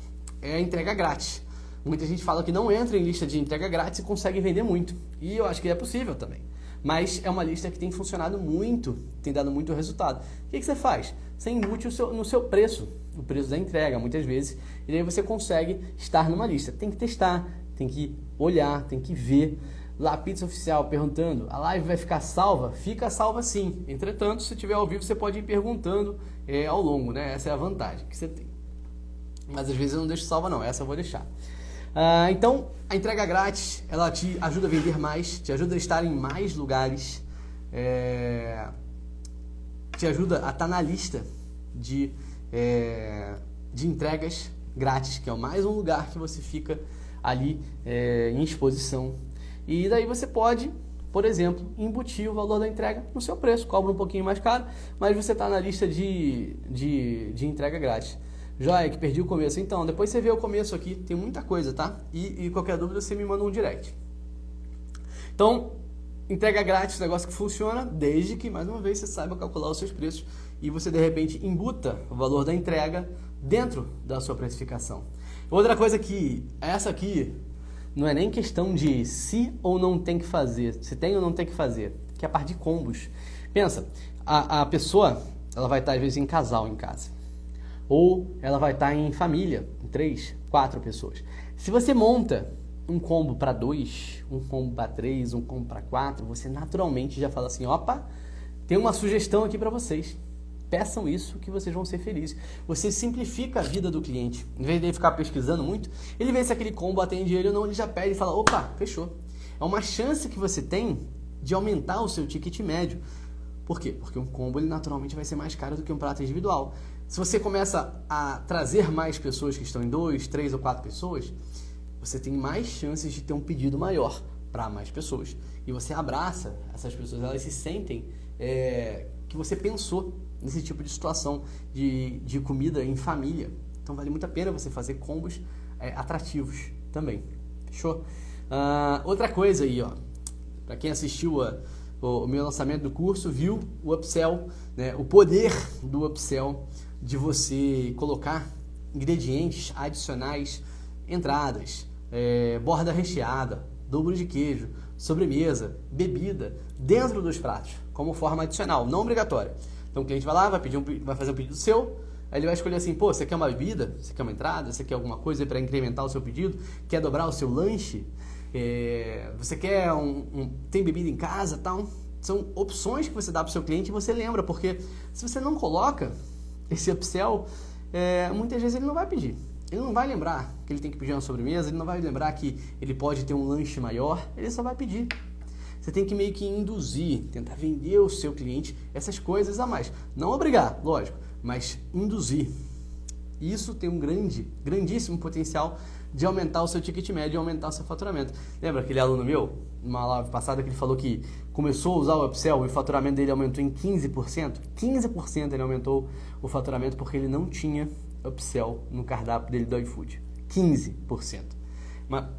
é a entrega grátis. Muita gente fala que não entra em lista de entrega grátis e consegue vender muito, e eu acho que é possível também. Mas é uma lista que tem funcionado muito, tem dado muito resultado. O que você faz? Você embute no seu preço, o preço da entrega, muitas vezes, e aí você consegue estar numa lista. Tem que testar, tem que olhar, tem que ver, lá Pizza Oficial perguntando, a live vai ficar salva? Fica salva sim. Entretanto, se tiver ao vivo, você pode ir perguntando ao longo, né? Essa é a vantagem que você tem. Mas às vezes eu não deixo salva não, essa eu vou deixar. Então, a entrega grátis, ela te ajuda a vender mais, te ajuda a estar em mais lugares, te ajuda a estar na lista de entregas grátis, que é mais um lugar que você fica ali em exposição. E daí você pode, por exemplo, embutir o valor da entrega no seu preço, cobra um pouquinho mais caro, mas você está na lista de entrega grátis. Joia, que perdi o começo. Então, depois você vê o começo aqui, tem muita coisa, tá? E qualquer dúvida você me manda um direct. Então, entrega grátis, negócio que funciona, desde que, mais uma vez, você saiba calcular os seus preços e você, de repente, embuta o valor da entrega dentro da sua precificação. Outra coisa que, essa aqui, não é nem questão de se ou não tem que fazer, se tem ou não tem que fazer, que é a parte de combos. Pensa, a pessoa, ela vai estar, às vezes, em casal em casa. Ou ela vai estar em família, em 3, 4 pessoas. Se você monta um combo para 2, um combo para 3, um combo para 4, você naturalmente já fala assim, opa, tem uma sugestão aqui para vocês. Peçam isso que vocês vão ser felizes. Você simplifica a vida do cliente. Em vez de ele ficar pesquisando muito, ele vê se aquele combo atende ele ou não, ele já pede e fala, opa, fechou. É uma chance que você tem de aumentar o seu ticket médio. Por quê? Porque um combo ele naturalmente vai ser mais caro do que um prato individual. Se você começa a trazer mais pessoas que estão em 2, 3 ou 4 pessoas, você tem mais chances de ter um pedido maior para mais pessoas. E você abraça essas pessoas, elas se sentem que você pensou nesse tipo de situação de comida em família. Então vale muito a pena você fazer combos atrativos também. Fechou? Outra coisa aí, ó, para quem assistiu o meu lançamento do curso, viu o upsell, né, o poder do upsell, de você colocar ingredientes adicionais, entradas, borda recheada, dobro de queijo, sobremesa, bebida, dentro dos pratos, como forma adicional, não obrigatória. Então o cliente vai lá, vai fazer um pedido seu, aí ele vai escolher assim, pô, você quer uma bebida? Você quer uma entrada? Você quer alguma coisa para incrementar o seu pedido? Quer dobrar o seu lanche? Você quer tem bebida em casa, tal? São opções que você dá para o seu cliente e você lembra, porque se você não coloca esse upsell, muitas vezes ele não vai pedir. Ele não vai lembrar que ele tem que pedir uma sobremesa, ele não vai lembrar que ele pode ter um lanche maior, ele só vai pedir. Você tem que meio que induzir, tentar vender o seu cliente essas coisas a mais. Não obrigar, lógico, mas induzir. Isso tem um grandíssimo potencial de aumentar o seu ticket médio e aumentar o seu faturamento. Lembra aquele aluno meu, numa live passada, que ele falou que começou a usar o upsell e o faturamento dele aumentou em 15%? 15% ele aumentou o faturamento porque ele não tinha upsell no cardápio dele do iFood. 15%. Uma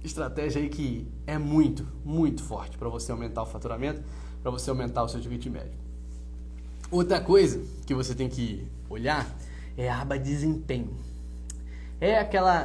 estratégia aí que é muito, muito forte para você aumentar o faturamento, para você aumentar o seu ticket médio. Outra coisa que você tem que olhar é a aba desempenho.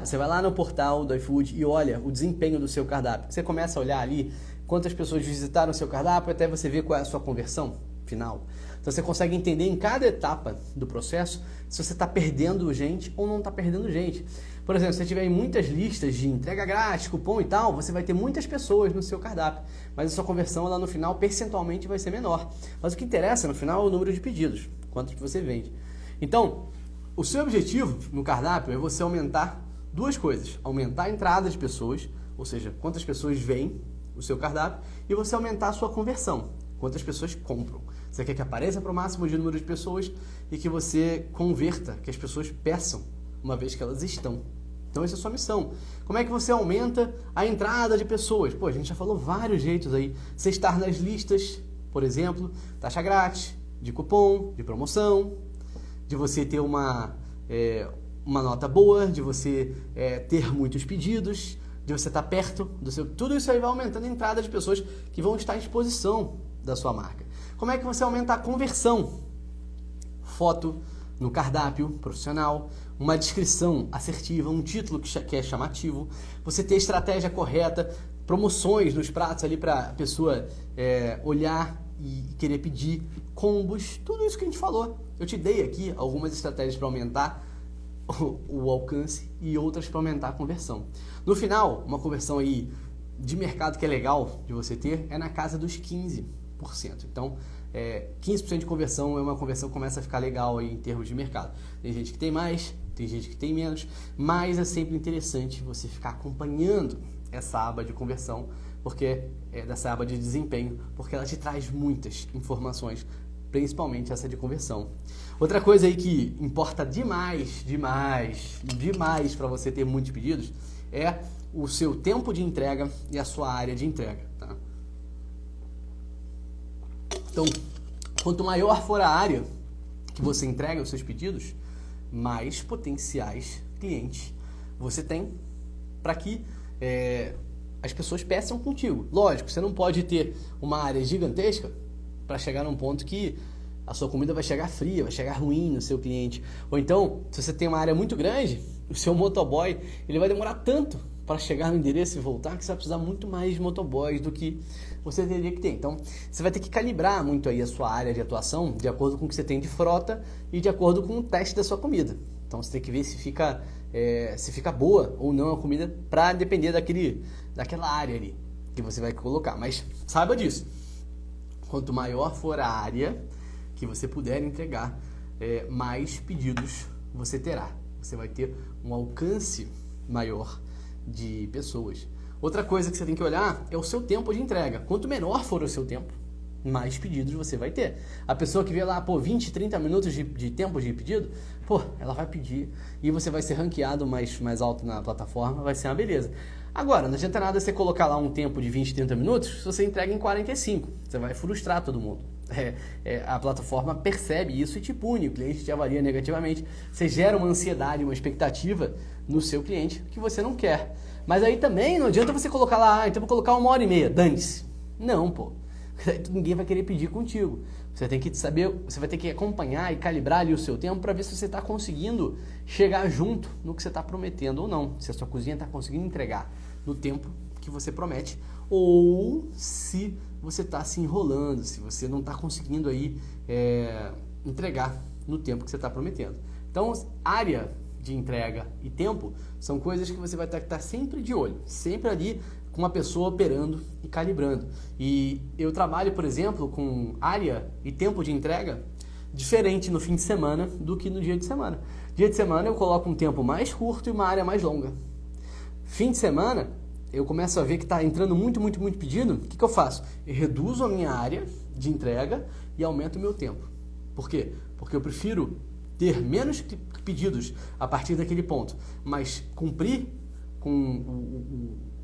Você vai lá no portal do iFood e olha o desempenho do seu cardápio. Você começa a olhar ali quantas pessoas visitaram o seu cardápio até você ver qual é a sua conversão final. Então você consegue entender em cada etapa do processo se você está perdendo gente ou não está perdendo gente. Por exemplo, se você tiver em muitas listas de entrega grátis, cupom e tal, você vai ter muitas pessoas no seu cardápio, mas a sua conversão lá no final percentualmente vai ser menor. Mas o que interessa no final é o número de pedidos, quanto que você vende. Então, o seu objetivo no cardápio é você aumentar duas coisas. Aumentar a entrada de pessoas, ou seja, quantas pessoas veem o seu cardápio, e você aumentar a sua conversão, quantas pessoas compram. Você quer que apareça para o máximo de número de pessoas e que você converta, que as pessoas peçam, uma vez que elas estão. Então essa é a sua missão. Como é que você aumenta a entrada de pessoas? Pô, a gente já falou vários jeitos aí. Você estar nas listas, por exemplo, taxa grátis, de cupom, de promoção, de você ter uma nota boa, de você ter muitos pedidos, de você estar perto do seu... Tudo isso aí vai aumentando a entrada de pessoas que vão estar à disposição da sua marca. Como é que você aumenta a conversão? Foto no cardápio profissional, uma descrição assertiva, um título que é chamativo, você ter estratégia correta, promoções nos pratos ali para a pessoa olhar e querer pedir, combos, tudo isso que a gente falou. Eu te dei aqui algumas estratégias para aumentar o alcance e outras para aumentar a conversão. No final, uma conversão aí de mercado que é legal de você ter é na casa dos 15%. Então, 15% de conversão é uma conversão que começa a ficar legal aí em termos de mercado. Tem gente que tem mais, tem gente que tem menos, mas é sempre interessante você ficar acompanhando essa aba de conversão, porque dessa aba de desempenho, porque ela te traz muitas informações, principalmente essa de conversão. Outra coisa aí que importa demais para você ter muitos pedidos é o seu tempo de entrega e a sua área de entrega, tá? Então, quanto maior for a área que você entrega os seus pedidos, mais potenciais clientes você tem para que as pessoas peçam contigo. Lógico, você não pode ter uma área gigantesca para chegar num ponto que a sua comida vai chegar fria, vai chegar ruim no seu cliente. Ou então, se você tem uma área muito grande, o seu motoboy ele vai demorar tanto para chegar no endereço e voltar que você vai precisar muito mais de motoboys do que você teria que ter. Então, você vai ter que calibrar muito aí a sua área de atuação de acordo com o que você tem de frota e de acordo com o teste da sua comida. Então, você tem que ver se fica boa ou não a comida para depender daquela área ali que você vai colocar. Mas saiba disso. Quanto maior for a área que você puder entregar, mais pedidos você terá. Você vai ter um alcance maior de pessoas. Outra coisa que você tem que olhar é o seu tempo de entrega. Quanto menor for o seu tempo, mais pedidos você vai ter. A pessoa que vê lá, 20, 30 minutos de tempo de pedido, ela vai pedir e você vai ser ranqueado mais alto na plataforma, vai ser uma beleza. Agora, não adianta nada você colocar lá um tempo de 20, 30 minutos se você entrega em 45. Você vai frustrar todo mundo. A plataforma percebe isso e te pune, o cliente te avalia negativamente. Você gera uma ansiedade, uma expectativa no seu cliente que você não quer. Mas aí também não adianta você colocar lá, então vou colocar 1h30, dane-se. Não, ninguém vai querer pedir contigo. Você tem que saber, você vai ter que acompanhar e calibrar ali o seu tempo para ver se você está conseguindo chegar junto no que você está prometendo ou não. Se a sua cozinha está conseguindo entregar no tempo que você promete ou se você está se enrolando, se você não está conseguindo aí entregar no tempo que você está prometendo. Então, área de entrega e tempo são coisas que você vai ter que estar sempre de olho, sempre ali com uma pessoa operando e calibrando. E eu trabalho, por exemplo, com área e tempo de entrega diferente no fim de semana do que no dia de semana. Dia de semana eu coloco um tempo mais curto e uma área mais longa. Fim de semana eu começo a ver que está entrando muito pedido. O que eu faço? Eu reduzo a minha área de entrega e aumento o meu tempo. Por quê? Porque eu prefiro ter menos pedidos a partir daquele ponto, mas cumprir com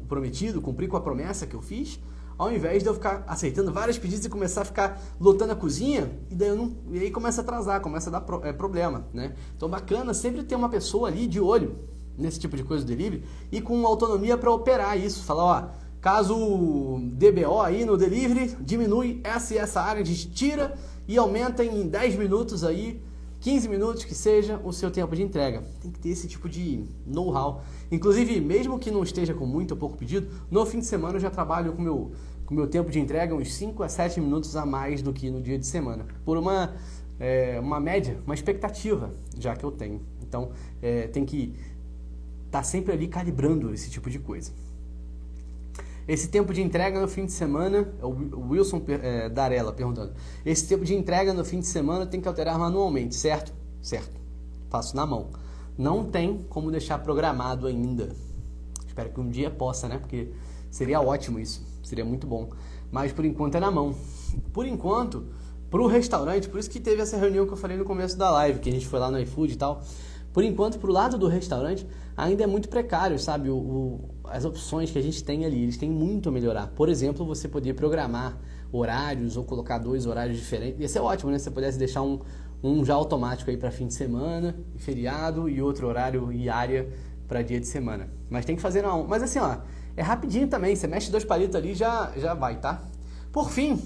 o prometido, cumprir com a promessa que eu fiz, ao invés de eu ficar aceitando vários pedidos e começar a ficar lotando a cozinha, e aí começa a atrasar, começa a dar problema, né? Então bacana sempre ter uma pessoa ali de olho nesse tipo de coisa do delivery e com autonomia para operar isso, falar, caso DBO aí no delivery, diminui essa área, a gente tira e aumenta em 10 minutos aí, 15 minutos que seja o seu tempo de entrega. Tem que ter esse tipo de know-how. Inclusive, mesmo que não esteja com muito ou pouco pedido, no fim de semana eu já trabalho com o meu tempo de entrega uns 5 a 7 minutos a mais do que no dia de semana. Por uma média, uma expectativa já que eu tenho. Então, tem que estar sempre ali calibrando esse tipo de coisa. Esse tempo de entrega no fim de semana, o Wilson Darella perguntando, esse tempo de entrega no fim de semana tem que alterar manualmente, certo? Certo, faço na mão. Não tem como deixar programado ainda. Espero que um dia possa, né? Porque seria ótimo isso, seria muito bom. Mas por enquanto é na mão. Por enquanto, para o restaurante, por isso que teve essa reunião que eu falei no começo da live, que a gente foi lá no iFood e tal. Por enquanto, pro lado do restaurante, ainda é muito precário, sabe? As opções que a gente tem ali, eles têm muito a melhorar. Por exemplo, você poder programar horários ou colocar 2 horários diferentes. Ia ser ótimo, né? Se você pudesse deixar um já automático aí para fim de semana, feriado, e outro horário e área para dia de semana. Mas tem que fazer na 1. Mas assim, é rapidinho também. Você mexe 2 palitos ali já vai, tá? Por fim,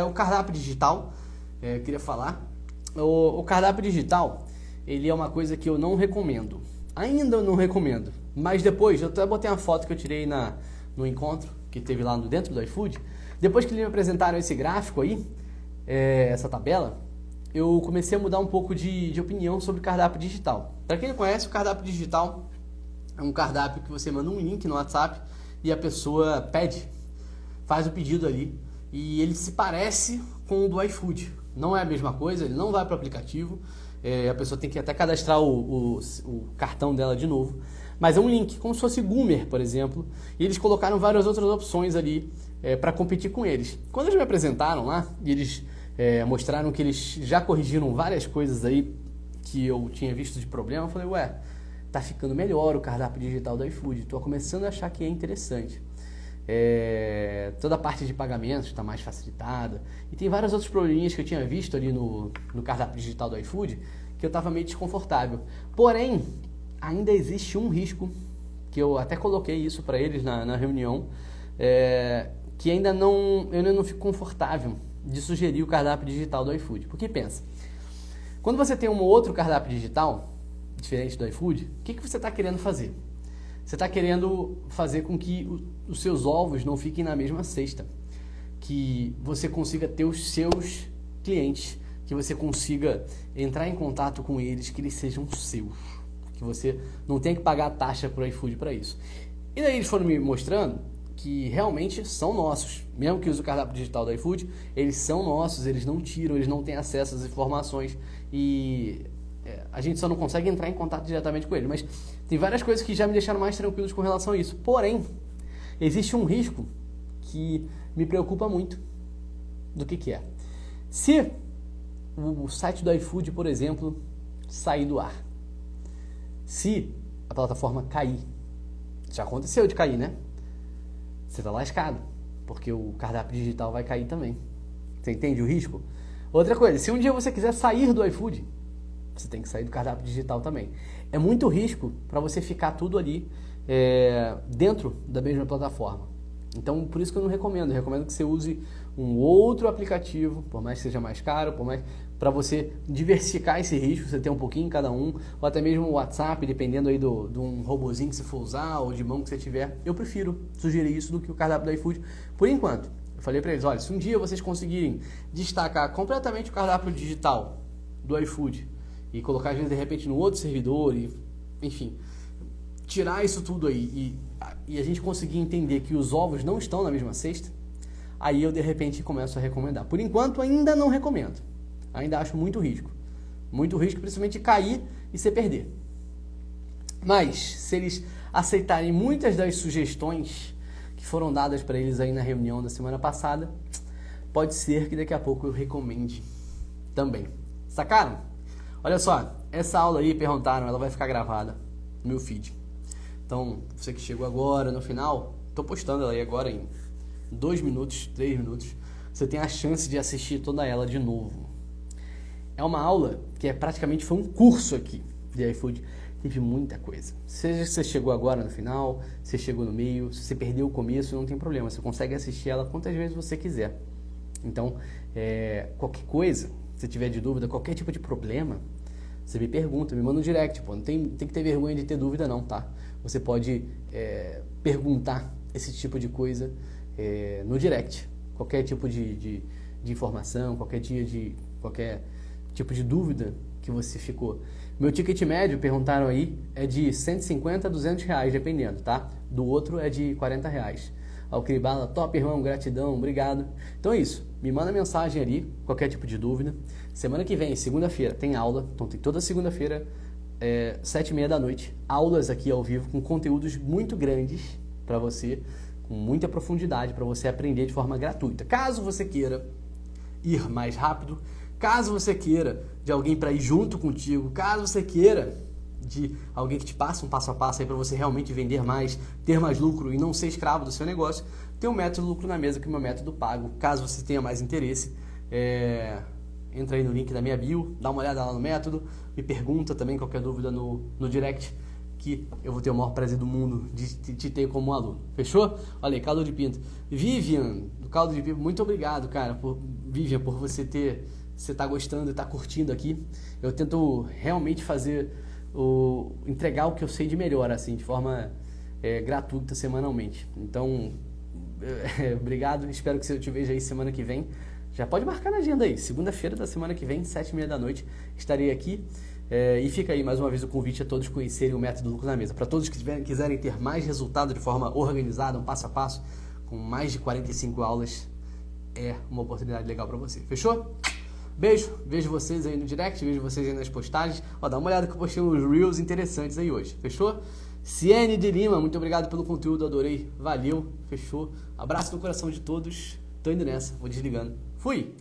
o cardápio digital. Eu queria falar. O cardápio digital, ele é uma coisa que eu não recomendo. Ainda eu não recomendo. Mas depois, eu até botei uma foto que eu tirei no encontro que teve lá dentro do iFood. Depois que eles me apresentaram esse gráfico aí, essa tabela, eu comecei a mudar um pouco de opinião sobre cardápio digital. Para quem não conhece, o cardápio digital é um cardápio que você manda um link no WhatsApp e a pessoa faz o pedido ali e ele se parece com o do iFood. Não é a mesma coisa, ele não vai para o aplicativo, a pessoa tem que até cadastrar o cartão dela de novo, mas é um link, como se fosse Goomer, por exemplo, e eles colocaram várias outras opções ali para competir com eles. Quando eles me apresentaram lá, e eles mostraram que eles já corrigiram várias coisas aí que eu tinha visto de problema, eu falei, ué, tá ficando melhor o cardápio digital do iFood, tô começando a achar que é interessante. Toda a parte de pagamentos está mais facilitada, e tem vários outros probleminhas que eu tinha visto ali no cardápio digital do iFood que eu estava meio desconfortável. Porém, ainda existe um risco, que eu até coloquei isso para eles na reunião, que eu ainda não fico confortável de sugerir o cardápio digital do iFood. Porque pensa, quando você tem um outro cardápio digital, diferente do iFood, o que você está querendo fazer? Você está querendo fazer com que os seus ovos não fiquem na mesma cesta, que você consiga ter os seus clientes, que você consiga entrar em contato com eles, que eles sejam seus, que você não tenha que pagar a taxa para o iFood para isso. E daí eles foram me mostrando que realmente são nossos, mesmo que use o cardápio digital do iFood, eles são nossos, eles não tiram, eles não têm acesso às informações e a gente só não consegue entrar em contato diretamente com ele, mas tem várias coisas que já me deixaram mais tranquilos com relação a isso. Porém, existe um risco que me preocupa muito. Do que é? Se o site do iFood, por exemplo, sair do ar, se a plataforma cair, já aconteceu de cair, né? Você tá lascado, porque o cardápio digital vai cair também. Você entende o risco? Outra coisa, se um dia você quiser sair do iFood, você tem que sair do cardápio digital também. É muito risco para você ficar tudo ali dentro da mesma plataforma. Então, por isso que eu não recomendo. Eu recomendo que você use um outro aplicativo, por mais que seja mais caro, para você diversificar esse risco, você ter um pouquinho em cada um, ou até mesmo o WhatsApp, dependendo aí de um robozinho que você for usar, ou de mão que você tiver. Eu prefiro sugerir isso do que o cardápio do iFood, por enquanto. Eu falei para eles, olha, se um dia vocês conseguirem destacar completamente o cardápio digital do iFood, e colocar a gente de repente no outro servidor, e, enfim, tirar isso tudo aí e a gente conseguir entender que os ovos não estão na mesma cesta, aí eu de repente começo a recomendar. Por enquanto ainda não recomendo, ainda acho muito risco, principalmente de cair e você perder. Mas se eles aceitarem muitas das sugestões que foram dadas para eles aí na reunião da semana passada, pode ser que daqui a pouco eu recomende também. Sacaram? Olha só, essa aula aí, perguntaram, ela vai ficar gravada no meu feed. Então, você que chegou agora, no final, tô postando ela aí agora em 2 minutos, 3 minutos. Você tem a chance de assistir toda ela de novo. É uma aula que praticamente foi um curso aqui de iFood. Teve muita coisa. Seja que você chegou agora no final, se chegou no meio, se você perdeu o começo, não tem problema. Você consegue assistir ela quantas vezes você quiser. Então, qualquer coisa, se tiver de dúvida, qualquer tipo de problema, você me pergunta, me manda um direct, pô. Não tem que ter vergonha de ter dúvida não, tá? Você pode perguntar esse tipo de coisa no direct. Qualquer tipo de informação, qualquer tipo de dúvida que você ficou. Meu ticket médio, perguntaram aí, é de 150 a 200 reais, dependendo, tá? Do outro é de 40 reais. Alcribala, top, irmão, gratidão, obrigado. Então é isso, me manda mensagem ali, qualquer tipo de dúvida. Semana que vem, segunda-feira, tem aula, então tem toda segunda-feira, 7h30 da noite, aulas aqui ao vivo com conteúdos muito grandes para você, com muita profundidade, para você aprender de forma gratuita. Caso você queira ir mais rápido, caso você queira de alguém para ir junto contigo, caso você queira de alguém que te passe um passo a passo aí para você realmente vender mais, ter mais lucro e não ser escravo do seu negócio, tem o método Lucro na Mesa, que é o meu método pago. Caso você tenha mais interesse, entra aí no link da minha bio, dá uma olhada lá no método, me pergunta também qualquer dúvida no direct, que eu vou ter o maior prazer do mundo de te ter como aluno. Fechou? Olha aí, Caldo de Pinto. Vivian, do Caldo de Pinto, muito obrigado, cara, Vivian, por você tá gostando e tá curtindo aqui. Eu tento realmente entregar o que eu sei de melhor, assim, de forma gratuita, semanalmente. Então, obrigado, espero que eu te veja aí semana que vem. Já pode marcar na agenda aí, segunda-feira da semana que vem, 7h30 da noite, estarei aqui. E fica aí mais uma vez o convite a todos conhecerem o método Lucas na Mesa. Para todos que quiserem ter mais resultado de forma organizada, um passo a passo, com mais de 45 aulas, é uma oportunidade legal para você. Fechou? Beijo, vejo vocês aí no direct, vejo vocês aí nas postagens. Dá uma olhada que eu postei uns Reels interessantes aí hoje. Fechou? Ciene de Lima, muito obrigado pelo conteúdo, adorei. Valeu, fechou. Abraço no coração de todos. Tô indo nessa, vou desligando. Fui!